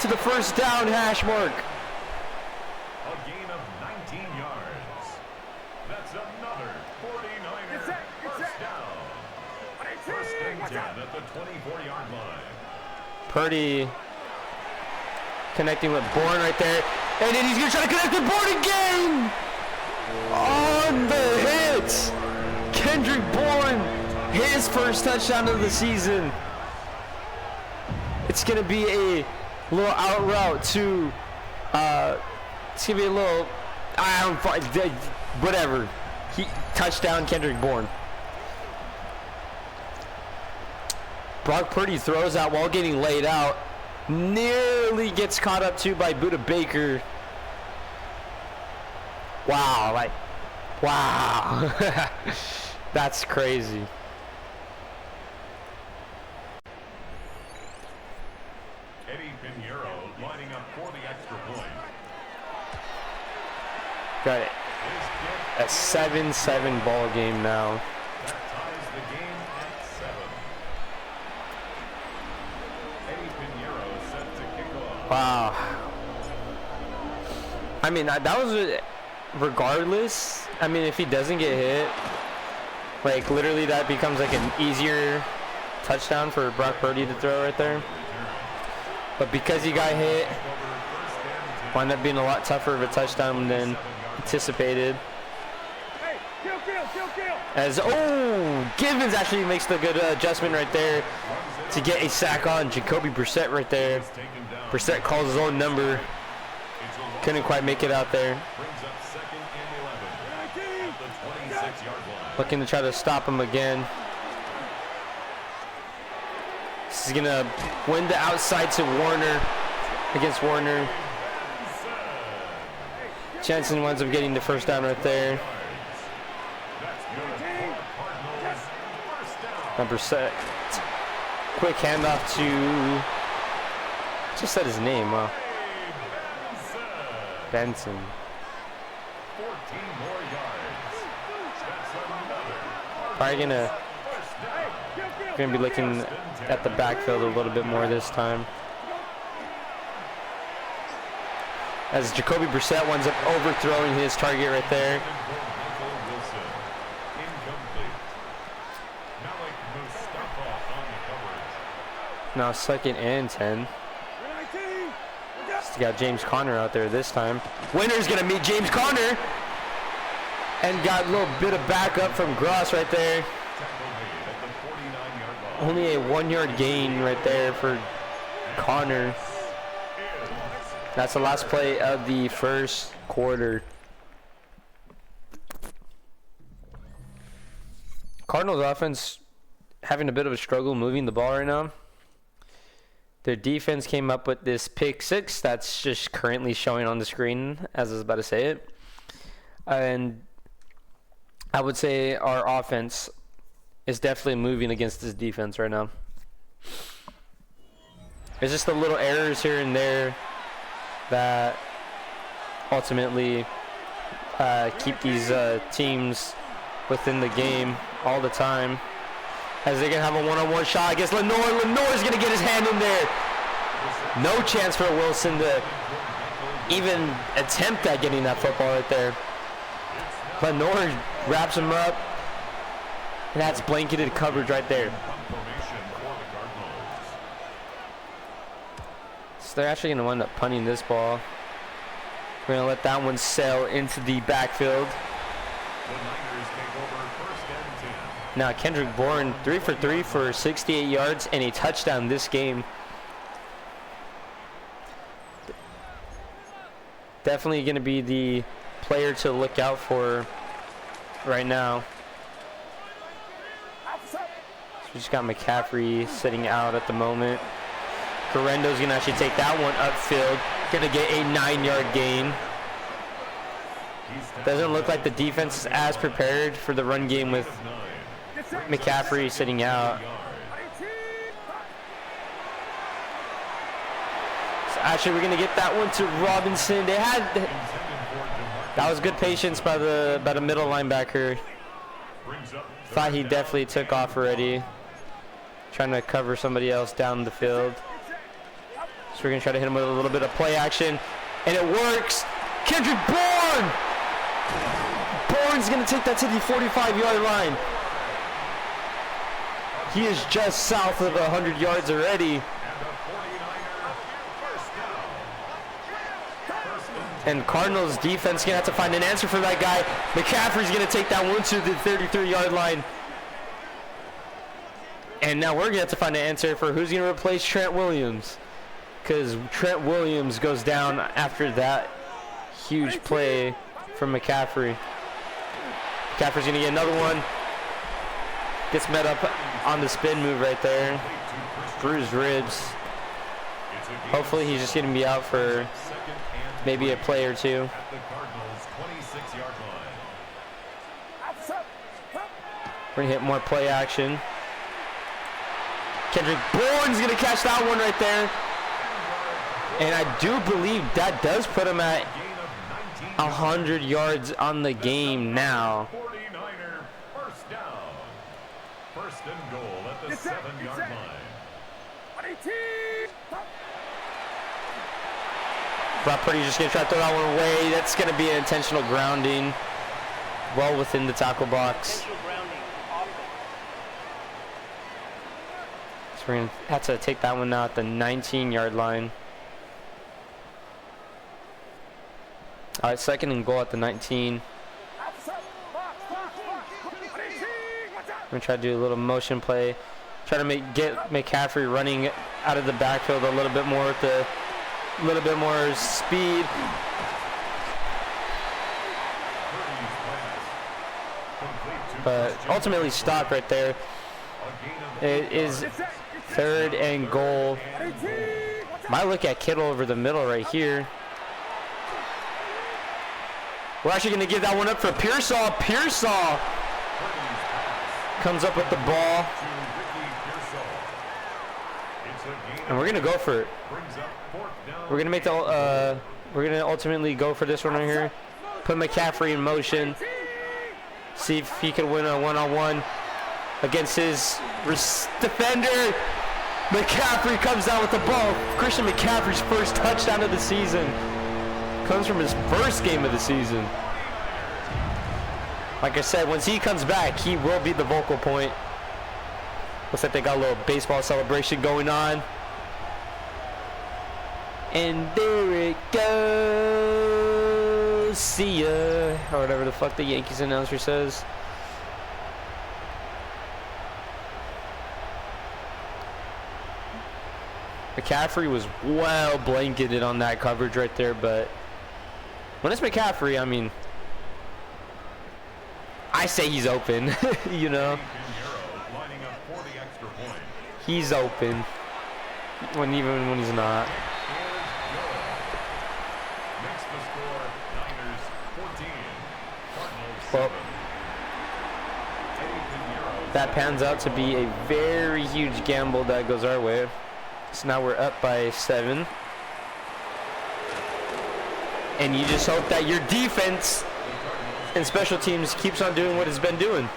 to the first down hash mark. A gain of 19 yards. That's another 49er first down. First and 10 at the 24-yard line. Purdy connecting with Bourne right there. And then he's going to try to connect with Bourne again. On the hit. Kendrick Bourne, his first touchdown of the season. It's going to be a little out route to, it's going to be a little, whatever. Touchdown Kendrick Bourne. Brock Purdy throws out while getting laid out. Nearly gets caught up to by Budda Baker. Wow, wow. That's crazy. Eddie Pinheiro lining up for the extra point. Got it. A 7-7 ball game now. That ties the game at 7. Eddie Pinheiro set to kick off. Wow. I mean, that was regardless. I mean, if he doesn't get hit, like literally that becomes like an easier touchdown for Brock Purdy to throw right there. But because he got hit, wound up being a lot tougher of a touchdown than anticipated. As, Givens actually makes the good adjustment right there to get a sack on Jacoby Brissett right there. Brissett calls his own number. Couldn't quite make it out there. Looking to try to stop him again. This is going to win the outside to Warner against Warner. Jensen winds up getting the first down right there. Number set. Quick handoff to, just said his name, wow. Benson. 14 more yards. That's another. Probably gonna We're going to be looking at the backfield a little bit more this time. As Jacoby Brissett winds up overthrowing his target right there. Now 2nd and 10. Still got James Conner out there this time. Winner's gonna meet James Conner. And got a little bit of backup from Gross right there. Only a 1-yard gain right there for Conner. That's the last play of the first quarter. Cardinals offense having a bit of a struggle moving the ball right now. Their defense came up with this pick 6 that's just currently showing on the screen as I was about to say it. And I would say our offense is definitely moving against this defense right now. There's just the little errors here and there that ultimately keep these teams within the game all the time. As they're going to have a one-on-one shot against Lenore. Lenore's going to get his hand in there. No chance for Wilson to even attempt at getting that football right there. Lenore wraps him up. And that's blanketed coverage right there. So they're actually going to wind up punting this ball. We're going to let that one sail into the backfield. Now Kendrick Bourne 3 for 3 for 68 yards and a touchdown this game. Definitely going to be the player to look out for right now. So we just got McCaffrey sitting out at the moment. Correndo's going to actually take that one upfield. Going to get a 9-yard gain. Doesn't look like the defense is as prepared for the run game with McCaffrey sitting out. So actually, we're going to get that one to Robinson. That was good patience by the middle linebacker. Thought he definitely took off already. Trying to cover somebody else down the field. So we're going to try to hit him with a little bit of play action. And it works. Kendrick Bourne! Bourne's going to take that to the 45-yard line. He is just south of 100 yards already. And Cardinals defense going to have to find an answer for that guy. McCaffrey's going to take that one to the 33-yard line. And now we're going to have to find an answer for who's going to replace Trent Williams. Because Trent Williams goes down after that huge play from McCaffrey. McCaffrey's going to get another one. Gets met up on the spin move right there. Bruised ribs. Hopefully he's just going to be out for maybe a play or two. We're going to hit more play action. Kendrick Bourne's going to catch that one right there. And I do believe that does put him at 100 yards on the game now. 49er first down. First and goal at the 7-yard line. Brock Purdy's just going to try to throw that one away. That's going to be an intentional grounding. Well within the tackle box. So we're going to have to take that one now at the 19-yard line. All right, 2nd and goal at the 19. We're going to try to do a little motion play. Try to get McCaffrey running out of the backfield a little bit more with a little bit more speed. But ultimately stopped right there. It is 3rd and goal. Might look at Kittle over the middle right here. We're actually going to give that one up for Pearsall. Pearsall comes up with the ball. And we're going to go for it. We're going to make the we're going to ultimately go for this one right here. Put McCaffrey in motion. See if he can win a one-on-one. against his defender. McCaffrey comes down with the ball. Christian McCaffrey's first touchdown of the season comes from his first game of the season. Like I said, once he comes back, he will be the vocal point. Looks like they got a little baseball celebration going on. And there it goes. See ya. Or whatever the fuck the Yankees announcer says. McCaffrey was well blanketed on that coverage right there, but when it's McCaffrey, I mean, I say he's open, you know. He's open, even when he's not. Well, that pans out to be a very huge gamble that goes our way. So now we're up by 7. And you just hope that your defense and special teams keeps on doing what it's been doing,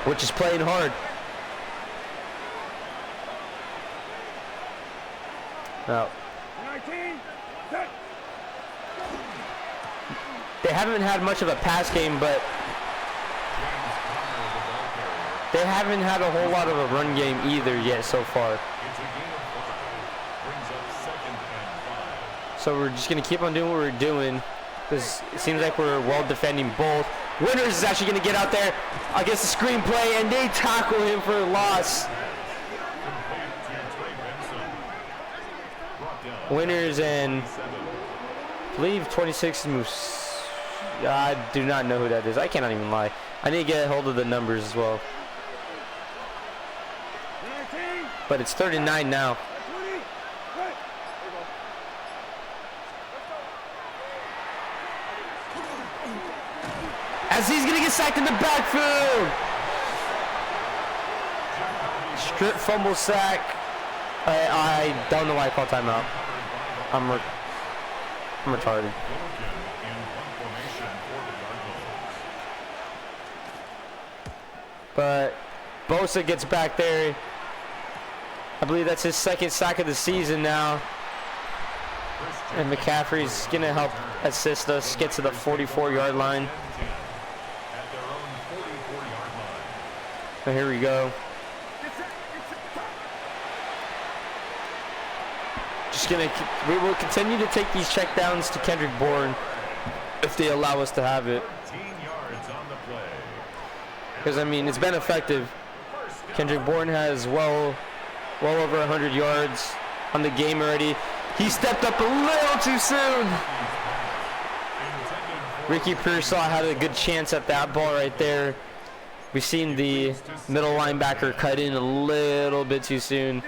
which is playing hard. Now, they haven't had much of a pass game, but they haven't had a whole lot of a run game either yet so far. So we're just going to keep on doing what we're doing, because it seems like we're well defending both. Winters is actually going to get out there against the screenplay, and they tackle him for a loss. Winters and I believe 26 moves. I do not know who that is. I cannot even lie. I need to get a hold of the numbers as well. But it's 3rd and 9 now. As he's going to get sacked in the backfield. Strip fumble sack. I don't know why I called timeout. I'm retarded. But Bosa gets back there. I believe that's his 2nd sack of the season now. And McCaffrey's going to help assist us get to the 44-yard line. And here we go. We will continue to take these checkdowns to Kendrick Bourne if they allow us to have it. Because, I mean, it's been effective. Kendrick Bourne has well over 100 yards on the game already. He stepped up a little too soon. Ricky Pearsall had a good chance at that ball right there. We've seen the middle linebacker cut in a little bit too soon.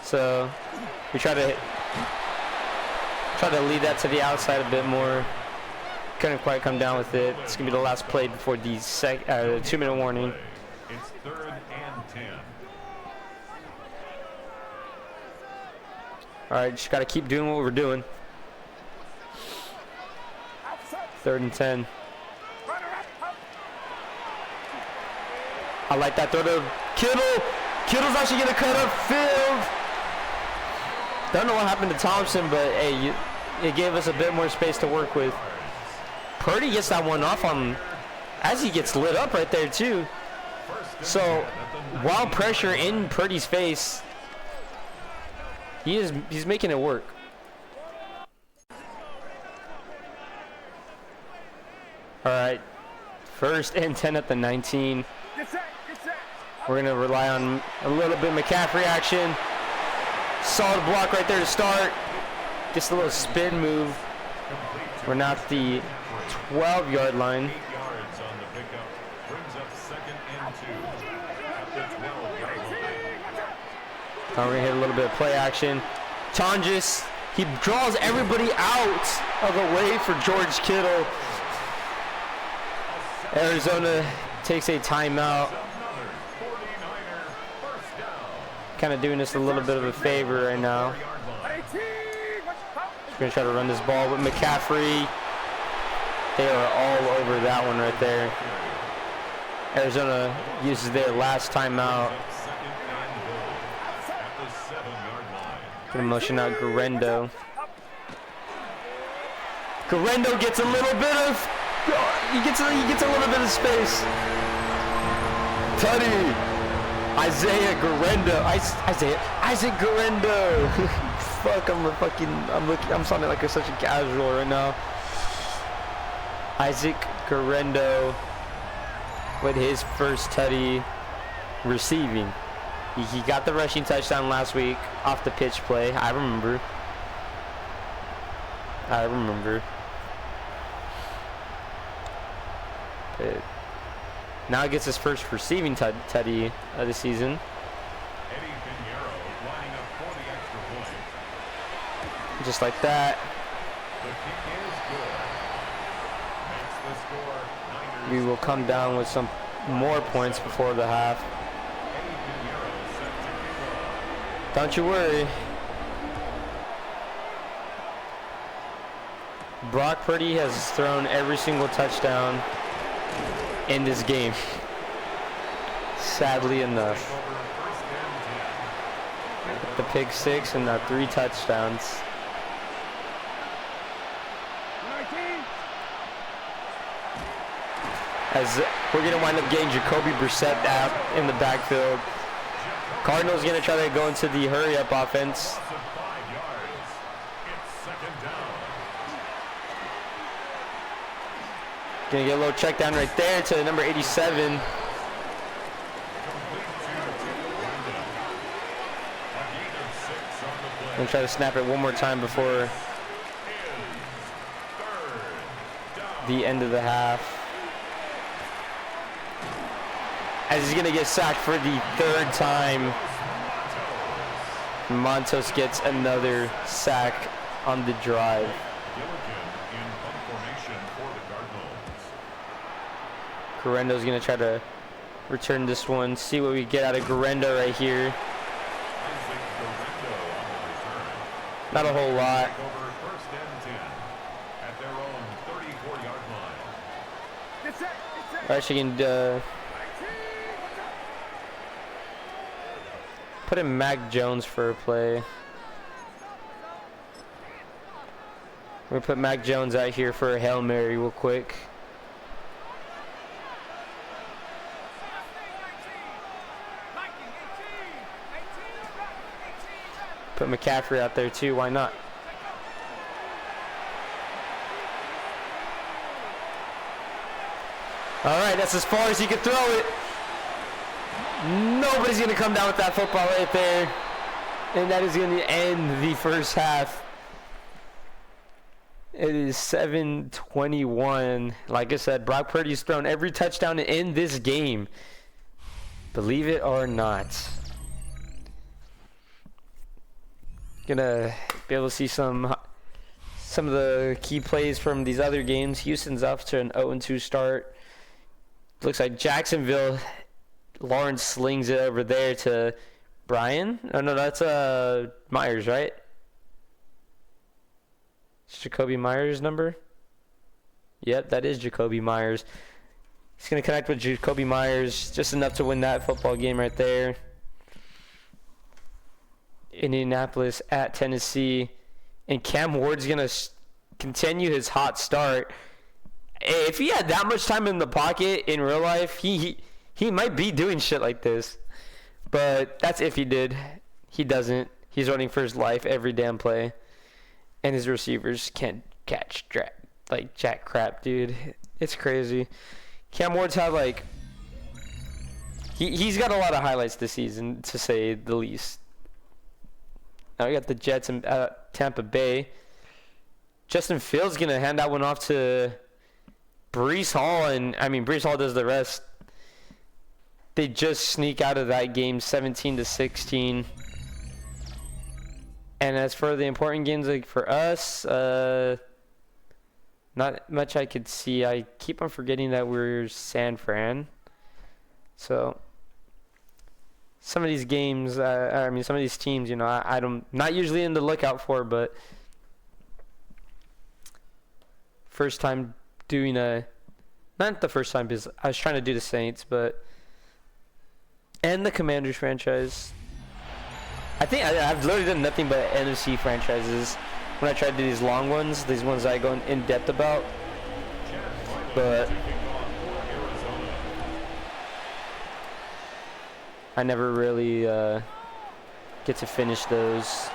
So we try to lead that to the outside a bit more. Couldn't quite come down with it. It's gonna be the last play before the 2-minute warning. It's 3rd and 10. All right, just gotta keep doing what we're doing. 3rd and 10. I like that throw to Kittle. Kittle's actually gonna cut up field. Don't know what happened to Thompson, but hey, it gave us a bit more space to work with. Purdy gets that one off on as he gets lit up right there too. So wild pressure in Purdy's face. He's making it work. All right, 1st and 10 at the 19. We're gonna rely on a little bit of McCaffrey action. Solid block right there to start. Just a little spin move. We're now at the 12-yard line. 8 yards on the pickup. Brings up 2nd and 2 at the 12-yard line. Now we're gonna hit a little bit of play action. Tonjes, he draws everybody out of the way for George Kittle. Arizona takes a timeout. Kind of doing us a little bit of a favor right now. Just gonna try to run this ball with McCaffrey. They are all over that one right there. Arizona uses their last timeout. Second and goal at the 7-yard line. Gonna motion out Garendo. Garendo gets a little bit of, he gets a little bit of space. Tutty, Isaiah Garendo, Isaac Garendo. Fuck, I'm sounding like such a casual right now. Isaac Garendo with his first tutty receiving. He got the rushing touchdown last week off the pitch play. I remember. But now he gets his first receiving tutty of the season. Eddie Pinheiro lining up for the extra point. Just like that. The kick is good. Makes the score Niners. We will come down with some more points before the half. Eddie Pinheiro set to kick off. Don't you worry. Brock Purdy has thrown every single touchdown in this game. Sadly enough. Over first and 10. The pick six and the 3 touchdowns. As we're going to wind up getting Jacoby Brissett out in the backfield. Cardinals going to try to go into the hurry-up offense. Loss of 5 yards. It's second down. Going to get a little check down right there to number 87. Complete to Garendo. A gain of 6 on the play. Going to try to snap it one more time before Is third down. the end of the half. As he's going to get sacked for the 3rd time. Montos gets another sack on the drive. Gilligan in punt formation for the Cardinals. Garendo's going to try to return this one. See what we get out of Garendo right here. Isaac Garendo on the return. Not a whole lot. Take over first and 10 at their own 34-yard line. We're actually going to put in Mac Jones for a play. We're going to put Mac Jones out here for a Hail Mary real quick. Put McCaffrey out there too, why not? Alright, that's as far as he can throw it. Nobody's going to come down with that football right there. And that is going to end the first half. It is 7-21. Like I said, Brock Purdy's thrown every touchdown in this game. Believe it or not. Gonna be able to see some of the key plays from these other games. Houston's up to an 0-2 start. Looks like Jacksonville, Lawrence slings it over there to Brian. Oh no, that's Myers, right? It's Jacoby Myers' number. Yep, that is Jacoby Myers. He's gonna connect with Jacoby Myers, just enough to win that football game right there. Indianapolis at Tennessee, and Cam Ward's gonna continue his hot start. If he had that much time in the pocket in real life, he might be doing shit like this. But that's if he did. He doesn't. He's running for his life every damn play, and his receivers can't catch jack crap, dude. It's crazy. Cam Ward's had he's got a lot of highlights this season, to say the least. Now we got the Jets in Tampa Bay. Justin Fields gonna hand that one off to Breece Hall, and Breece Hall does the rest. They just sneak out of that game 17-16. And as for the important games, for us, not much I could see. I keep on forgetting that we're San Fran. So some of these games, some of these teams, I'm not usually in the lookout for, but first time doing Not the first time, because I was trying to do the Saints, but and the Commanders franchise. I think I've literally done nothing but NFC franchises when I try to do these long ones, these ones I go in depth about. But I never really get to finish those.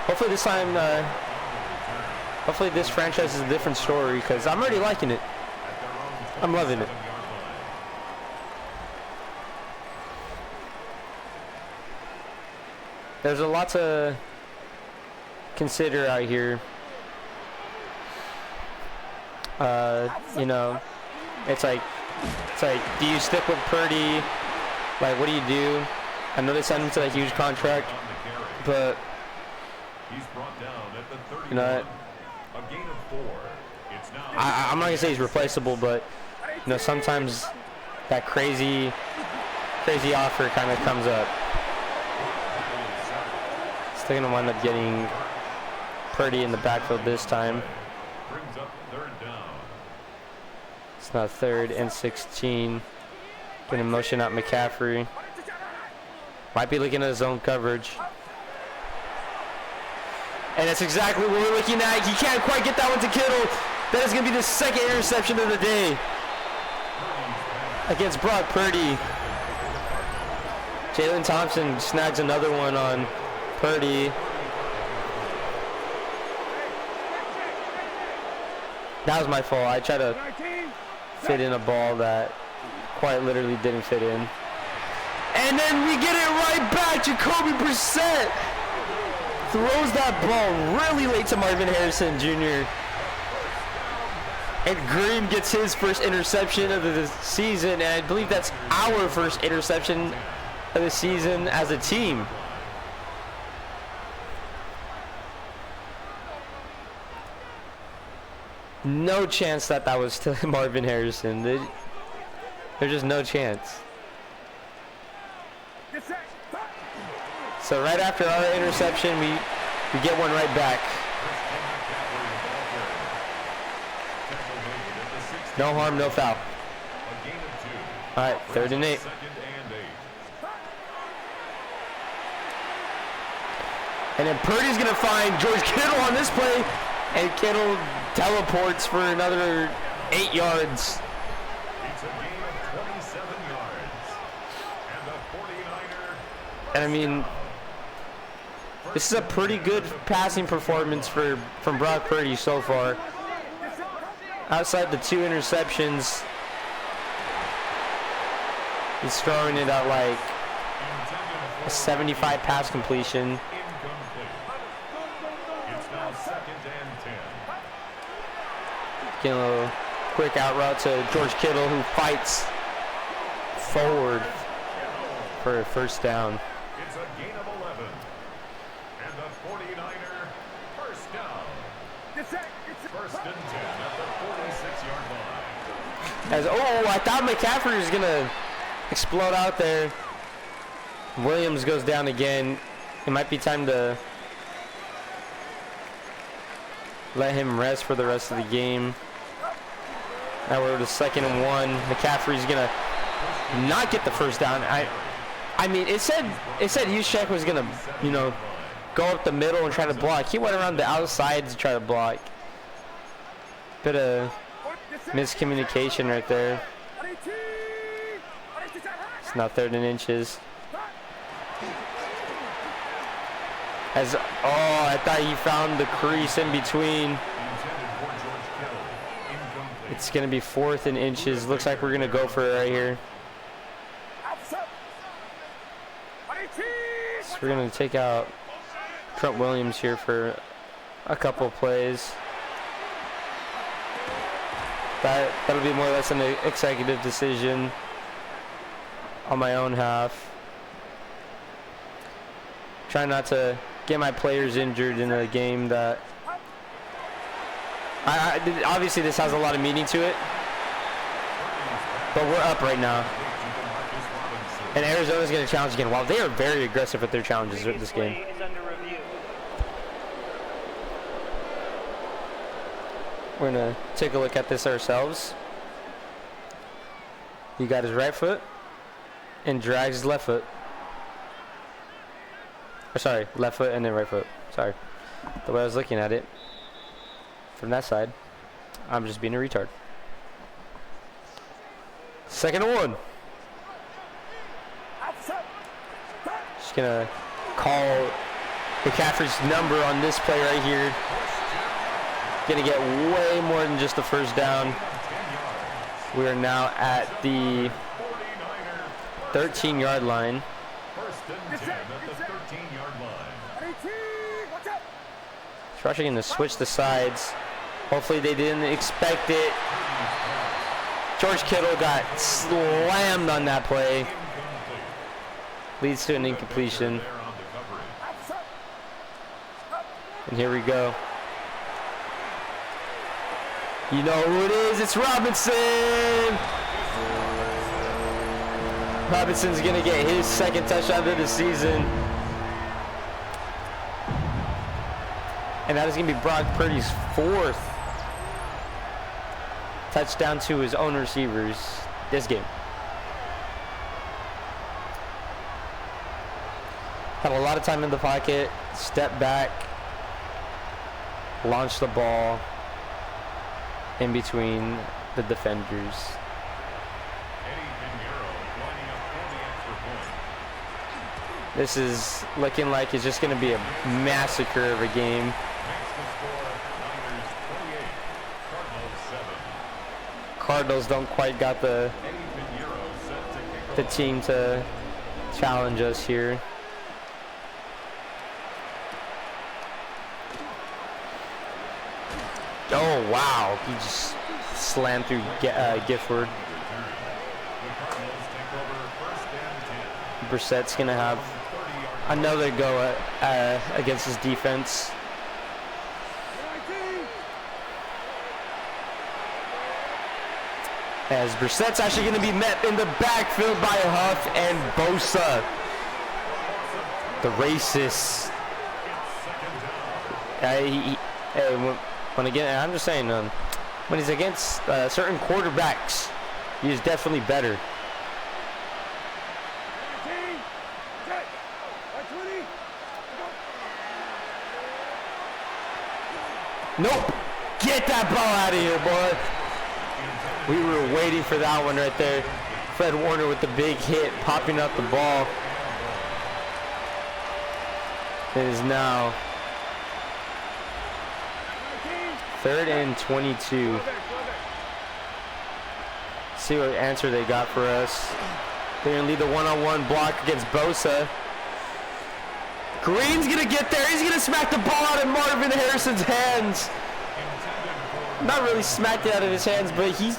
Hopefully this time, hopefully this franchise is a different story, because I'm already liking it. I'm loving it. There's a lot to consider out here. You know, it's like, do you stick with Purdy? Like, what do you do? I know they signed him to a huge contract, but you know, I'm not gonna say he's replaceable, but you know, sometimes that crazy offer kind of comes up. Still gonna wind up getting Purdy in the backfield this time. It's not 3rd and 16. Gonna motion out McCaffrey. Might be looking at his own coverage. And that's exactly what we're looking at. He can't quite get that one to Kittle. That is going to be the 2nd interception of the day against Brock Purdy. Jalen Thompson snags another one on Purdy. That was my fault. I tried to fit in a ball that quite literally didn't fit in. And then we get it right back. Jacoby Brissett throws that ball really late to Marvin Harrison Jr. And Green gets his first interception of the season, and I believe that's our first interception of the season as a team. No chance that was to Marvin Harrison. There's just no chance. So right after our interception, we get one right back. No harm, no foul. All right, 3rd and 8. And then Purdy's going to find George Kittle on this play, and Kittle teleports for another 8 yards. And I mean, this is a pretty good passing performance from Brock Purdy so far. Outside the 2 interceptions, he's throwing it at like a 75 pass completion. Getting a little quick out route to George Kittle, who fights forward for a first down. It's a gain of 11. And the 49er first down. First and 10 at the 46-yard line. I thought McCaffrey was going to explode out there. Williams goes down again. It might be time to let him rest for the rest of the game. Now we're to 2nd and 1. McCaffrey's going to not get the first down. I mean, it said Juszczyk was gonna, you know, go up the middle and try to block. He went around the outside to try to block. Bit of miscommunication right there. It's now 3rd and inches. I thought he found the crease in between. It's gonna be 4th and inches. Looks like we're gonna go for it right here. So we're going to take out Trent Williams here for a couple plays. That'll be more or less an executive decision on my own half. Try not to get my players injured in a game that... obviously this has a lot of meaning to it, but we're up right now. And Arizona's going to challenge again. Wow, they are very aggressive with their challenges with this game. We're going to take a look at this ourselves. He got his right foot and drags his left foot. Or sorry, left foot and then right foot. Sorry. The way I was looking at it from that side, I'm just being a retard. 2nd and 1. Just gonna call McCaffrey's number on this play right here. Gonna get way more than just the first down. We are now at the 13-yard line. First and 10 at the 13-yard line. He's rushing to switch the sides. Hopefully they didn't expect it. George Kittle got slammed on that play. Leads to an incompletion. And here we go. You know who it is, it's Robinson! Robinson's gonna get his 2nd touchdown of the season. And that is gonna be Brock Purdy's 4th touchdown to his own receivers this game. Had a lot of time in the pocket, step back, launch the ball in between the defenders. This is looking like it's just going to be a massacre of a game. Cardinals don't quite got the team to challenge us here. Oh wow, he just slammed through Gifford. Brissett's gonna have another go against his defense. As Brissett's actually going to be met in the backfield by Huff and Bosa. The racist. When again, I'm just saying, when he's against certain quarterbacks, he is definitely better. Nope. Get that ball out of here, boy. We were waiting for that one right there. Fred Warner with the big hit, popping up the ball. It is now 3rd and 22. See what answer they got for us. They're going to lead the one-on-one block against Bosa. Green's going to get there. He's going to smack the ball out of Marvin Harrison's hands. Not really smacked it out of his hands, but he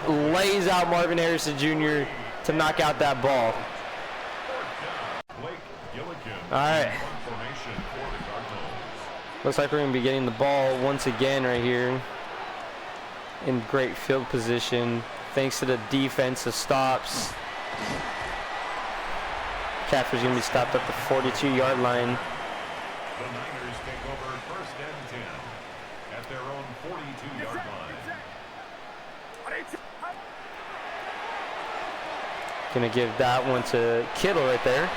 lays out Marvin Harrison Jr. to knock out that ball. All right. Looks like we're going to be getting the ball once again right here in great field position thanks to the defensive stops. McCaffrey's going to be stopped at the 42-yard line. The Niners take over 1st and 10 at their own 42-yard line. Going to give that one to Kittle right there.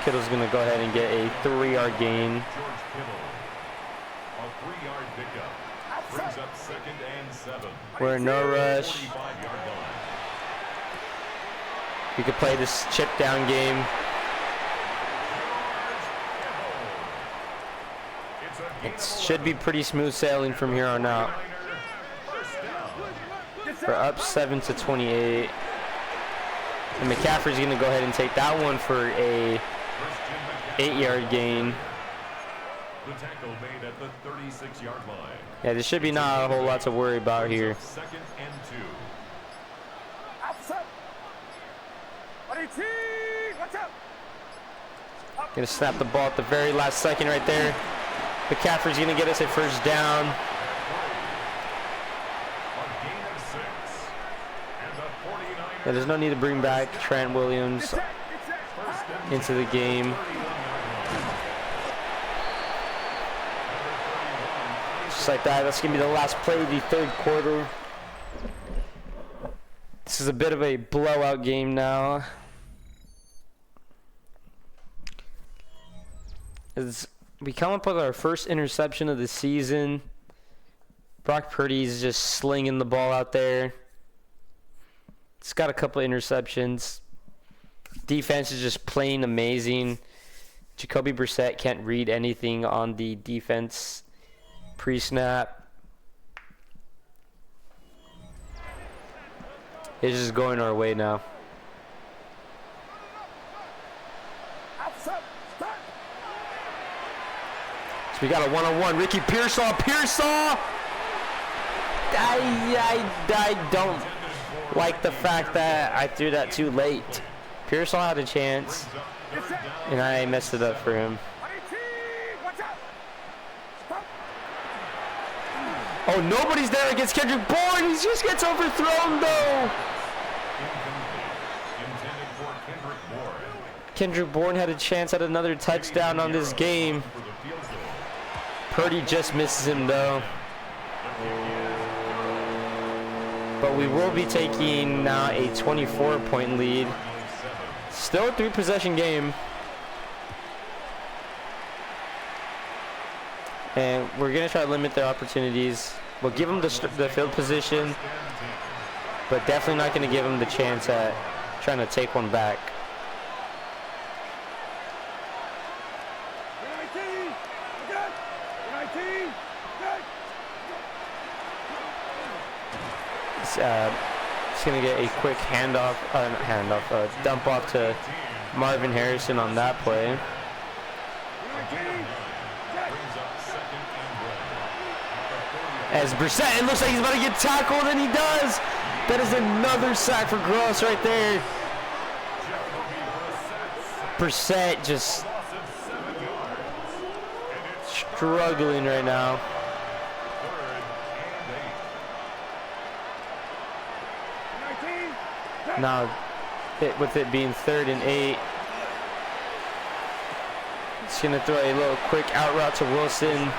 Kittle's going to go ahead and get a 3-yard gain. George Kittle, a 3-yard pickup, brings up 2nd and 7. We're in no rush. 45-yard line. You could play this chip down game. It should be pretty smooth sailing from here on out. We're up 7-28. And McCaffrey's going to go ahead and take that one for a 8-yard gain. The tackle made at the 36-yard line. Yeah, there should be not a whole lot to worry about here. 2nd and 2. Gonna snap the ball at the very last second right there. McCaffrey's gonna get us a 1st down. A gain of 6. And the 49ers. Yeah, there's no need to bring back Trent Williams into the game. Just like that, that's going to be the last play of the third quarter. This is a bit of a blowout game now. As we come up with our first interception of the season. Brock Purdy's just slinging the ball out there. It's got a couple of interceptions. Defense is just playing amazing. Jacoby Brissett can't read anything on the defense pre-snap. It's just going our way now. So we got a one-on-one. Ricky Pearsall. I don't like the fact that I threw that too late. Pearsall had a chance, and I messed it up for him. Oh, nobody's there against Kendrick Bourne. He just gets overthrown, though. Kendrick Bourne had a chance at another touchdown on this game. Purdy just misses him, though. But we will be taking now a 24-point lead. Still a 3-possession game. And we're going to try to limit their opportunities. We'll give them the field position, but definitely not going to give them the chance at trying to take one back. He's going to get a quick dump off to Marvin Harrison on that play. As Brissett, it looks like he's about to get tackled, and he does. That is another sack for Gross right there. Brissett just struggling right now. Now, with it being 3rd and 8, he's going to throw a little quick out route to Wilson.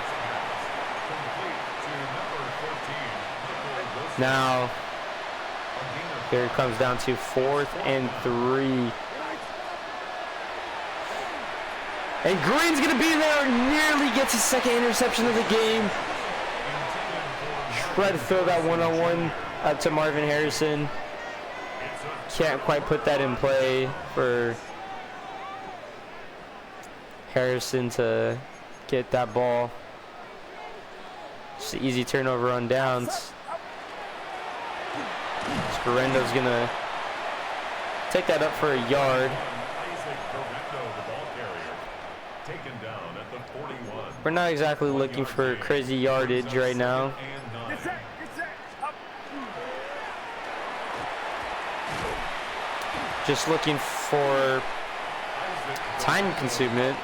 Now, here it comes down to 4th and 3. And Green's going to be there, nearly gets his second interception of the game. Tried to throw that one-on-one up to Marvin Harrison. Can't quite put that in play for Harrison to get that ball. Just an easy turnover on downs. Scarendo's gonna take that up for a yard. We're not exactly looking for crazy yardage right now. Just looking for time consuming,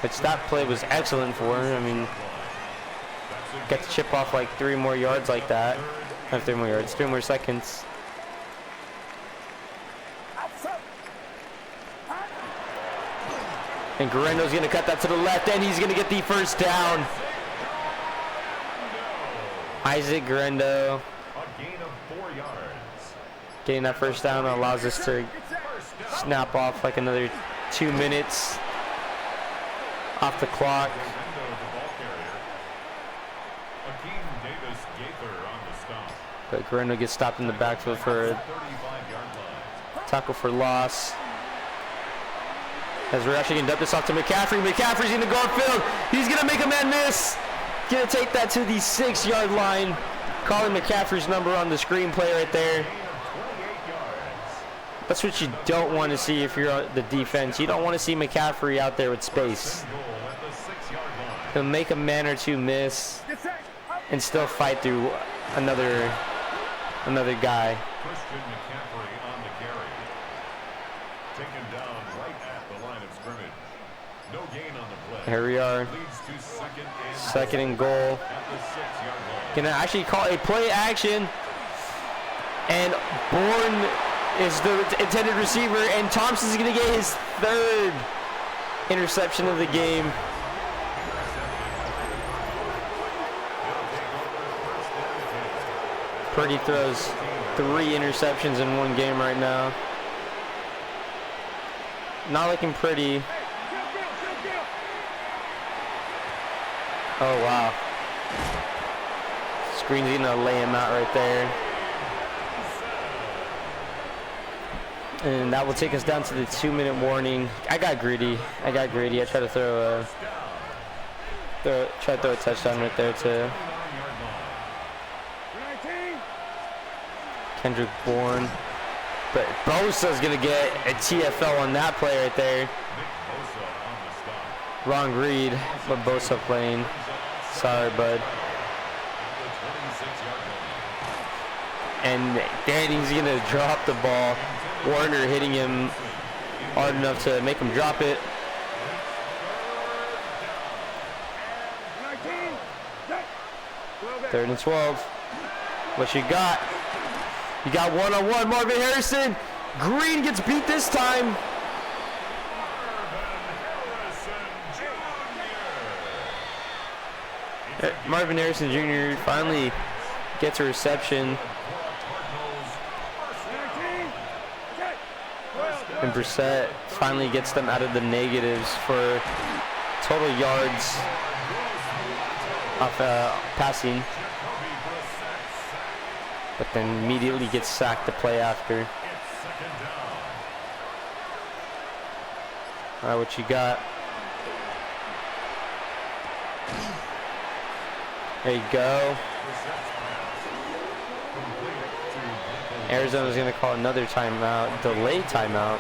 which that play was excellent for. I mean, got to chip off like 3 more yards like that. Not 3 more yards, 3 more seconds. And Guarendo's going to cut that to the left, and he's going to get the first down. Isaac Guarendo getting that first down allows us to snap off like another 2 minutes off the clock. But Guarendo gets stopped in the backfield for a tackle for loss. As we're actually going to dump this off to McCaffrey. McCaffrey's going to go upfield. He's going to make a man miss. Going to take that to the 6-yard line. Calling McCaffrey's number on the screenplay right there. That's what you don't want to see if you're the defense. You don't want to see McCaffrey out there with space. He'll make a man or two miss and still fight through another guy. Christian McCaffrey on the carry. Taken down right at the line of scrimmage. No gain on the play. Here we are. Leads to second and goal. at the 6-yard line. Gonna actually call a play action. And Bourne is the intended receiver, and Thompson's gonna get his 3rd interception of the game. Purdy throws 3 interceptions in one game right now. Not looking pretty. Oh, wow. Screen's gonna lay him out right there. And that will take us down to the 2-minute warning. I got greedy. I tried to throw a touchdown right there to Kendrick Bourne. But Bosa's going to get a TFL on that play right there. Wrong read, but Bosa playing. Sorry, bud. And then he's going to drop the ball. Warner hitting him hard enough to make him drop it. Third and 12. What you got? You got one-on-one. Marvin Harrison. Green gets beat this time. Marvin Harrison Jr. finally gets a reception. And Brissett finally gets them out of the negatives for total yards off passing. But then immediately gets sacked the play after. All right, what you got? There you go. Arizona's going to call another timeout, delayed timeout.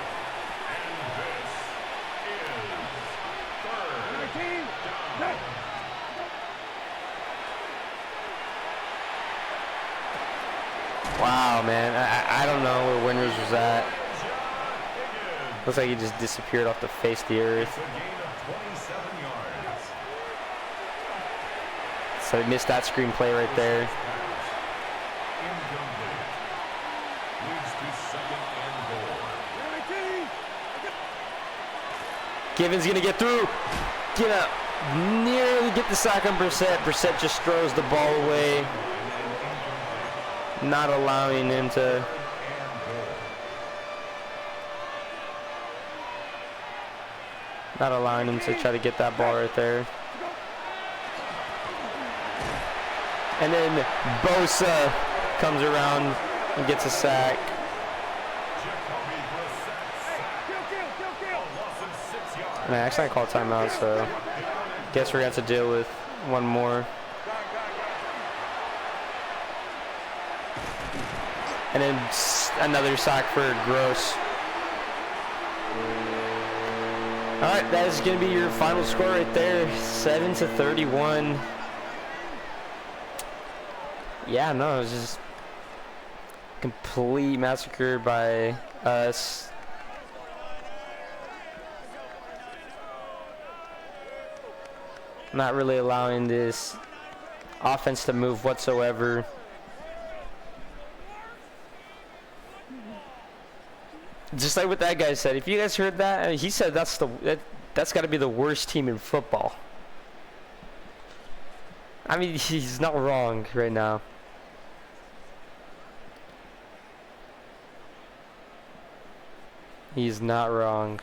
Wow, man. I don't know where Winters was at. Looks like he just disappeared off the face of the earth. So he missed that screenplay right there. Given's gonna get through. Gonna nearly get the sack on Brissett. Brissett just throws the ball away. Not allowing him to. Not allowing him to try to get that ball right there. And then Bosa comes around and gets a sack. And I actually called timeout, so guess we're going to have to deal with one more. And then another sack for Gross. All right, that is going to be your final score right there, 7-31. Yeah, no, it was just complete massacre by us. Not really allowing this offense to move whatsoever. Just like what that guy said. If you guys heard that, he said that's got to be the worst team in football. I mean, he's not wrong right now. He's not wrong.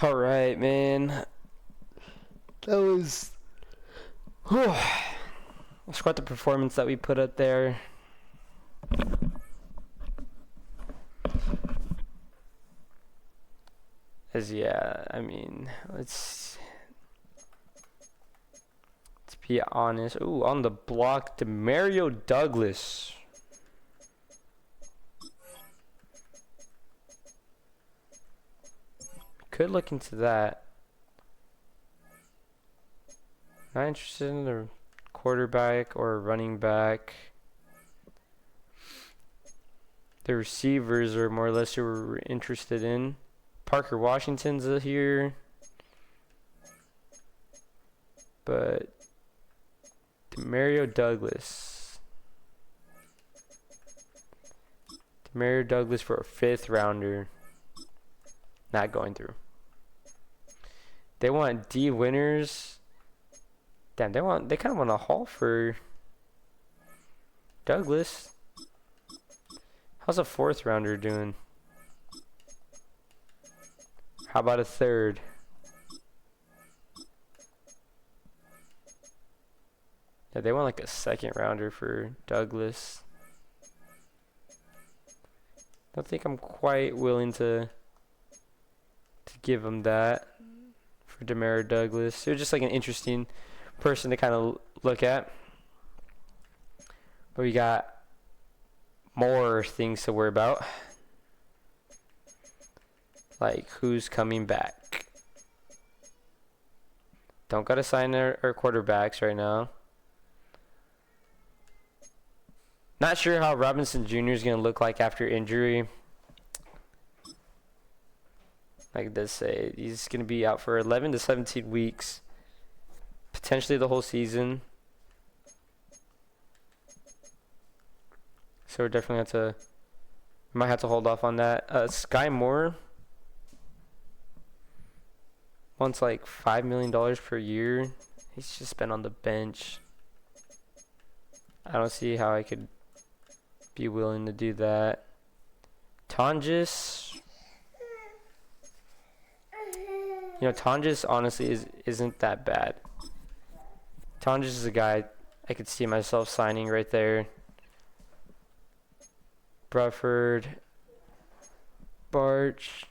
All right, man. That was it's quite the performance that we put up there. Yeah, I mean, let's be honest. Ooh, on the block, Demario Douglas. Could look into that. Not interested in the quarterback or running back. The receivers are more or less who we're interested in. Parker Washington's here. But Demario Douglas. Demario Douglas for a 5th rounder. Not going through. They want D Winners. Damn, they kind of want a haul for Douglas. How's a 4th rounder doing? How about a 3rd? Yeah, they want like a 2nd rounder for Douglas. Don't think I'm quite willing to give him that for Demario Douglas. They're just like an interesting person to kind of look at. But we got more things to worry about. Like who's coming back. Don't gotta sign our quarterbacks right now. Not sure how Robinson Jr. is going to look like after injury. Like it does say, he's going to be out for 11 to 17 weeks. Potentially the whole season. So we're definitely might have to hold off on that. Sky Moore wants like $5 million per year. He's just been on the bench. I don't see how I could be willing to do that. Tonjes. You know, Tonjes honestly isn't that bad. Tonjes is a guy I could see myself signing right there. Brufford. Barch.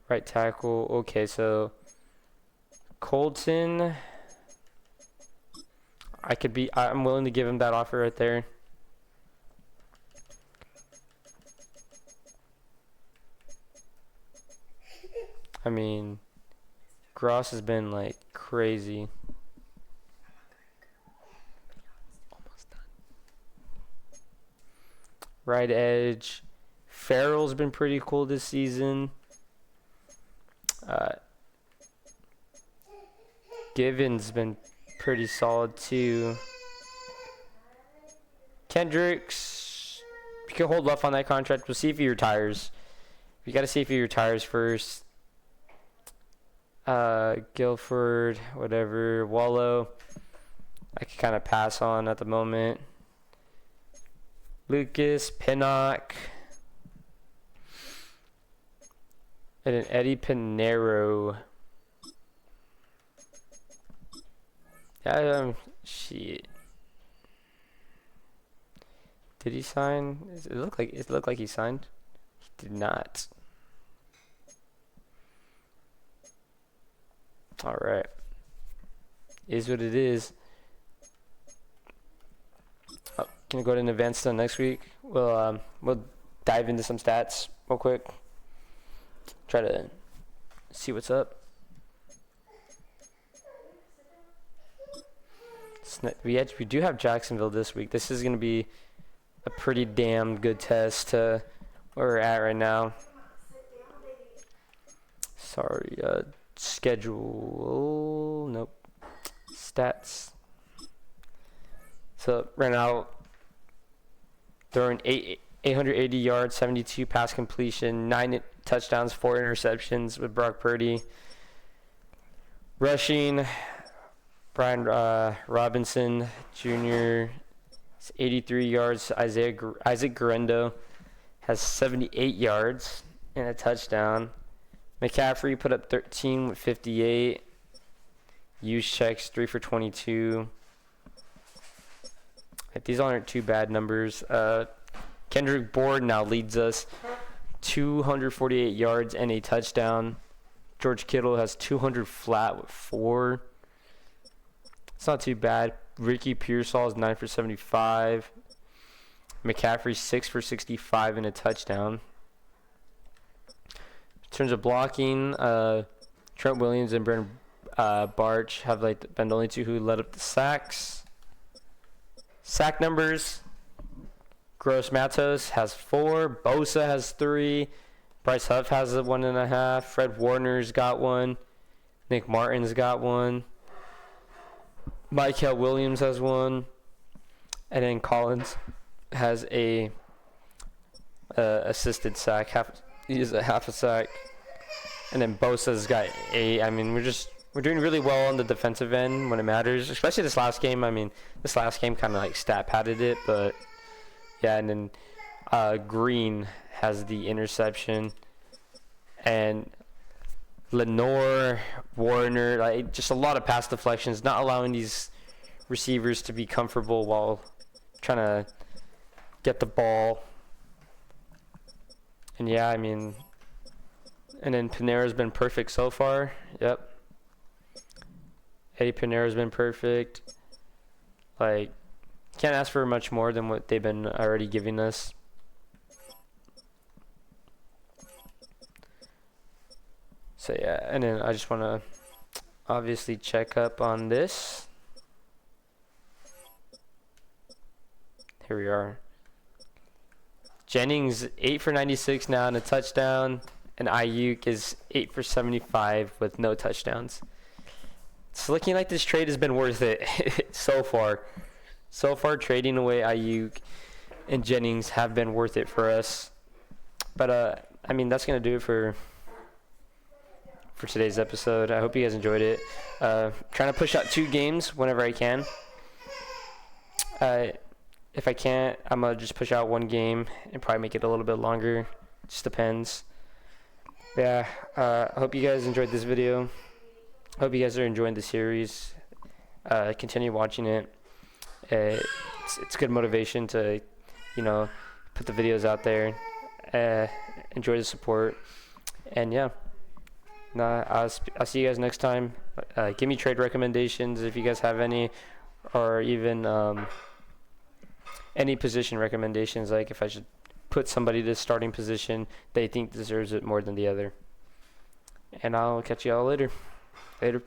Right tackle. Okay, so Colton. I'm willing to give him that offer right there. I mean, Gross has been like crazy. Almost done. Right edge. Farrell's been pretty cool this season. Given's been pretty solid too. Kendricks, you can hold off on that contract. We'll see if he retires. We got to see if he retires first. Guilford, whatever. Wallow, I can kind of pass on at the moment. Lucas, Pinnock, and an Eddie Pinero. Shit. Did he sign? It looked like he signed. He did not. All right. Is what it is. Oh, can you go to an advanced stuff next week? We'll dive into some stats real quick. Try to see what's up. We do have Jacksonville this week. This is going to be a pretty damn good test to where we're at right now. Sorry, schedule. Nope. Stats. So right now, throwing 880 yards, 72 pass completion, 9 touchdowns, 4 interceptions with Brock Purdy. Rushing, Brian Robinson Jr. 83 yards. Isaac Guerrero has 78 yards and a touchdown. McCaffrey put up 13 with 58. Use checks 3 for 22. These aren't too bad numbers. Kendrick Bourne now leads us 248 yards and a touchdown. George Kittle has 200 flat with 4. It's not too bad. Ricky Pearsall is 9 for 75. McCaffrey 6 for 65 and a touchdown. In terms of blocking, Trent Williams and Brandon Barch have been the only two who led up the sacks. Sack numbers: Gross Matos has 4. Bosa has 3. Bryce Huff has 1.5. Fred Warner's got 1. Nick Martin's got 1. Michael Williams has 1, and then Collins has a assisted sack. He is a half a sack, and then Bosa's got 8. I mean, we're just we're doing really well on the defensive end when it matters, especially this last game. I mean, this last game kind of like stat padded it, but yeah. And then Green has the interception, and Lenore, Warner, like just a lot of pass deflections, not allowing these receivers to be comfortable while trying to get the ball. And yeah, I mean, and then Panera's been perfect so far. Yep. Eddie Panera's been perfect. Like, can't ask for much more than what they've been already giving us. So yeah, and then I just want to obviously check up on this. Here we are. Jennings 8 for 96 now and a touchdown, and Ayuk is 8 for 75 with no touchdowns. It's looking like this trade has been worth it so far. So far, trading away Ayuk and Jennings have been worth it for us. But I mean, that's gonna do it for today's episode. I hope you guys enjoyed it. Trying to push out 2 games whenever I can. If I can't, I'm gonna just push out 1 game and probably make it a little bit longer. Just depends. Yeah. I hope you guys enjoyed this video. Hope you guys are enjoying the series. Continue watching it. It's good motivation to, put the videos out there. Enjoy the support. And yeah. I'll see you guys next time. Give me trade recommendations if you guys have any, or even any position recommendations, like if I should put somebody to starting position they think deserves it more than the other. And I'll catch you all later. Later.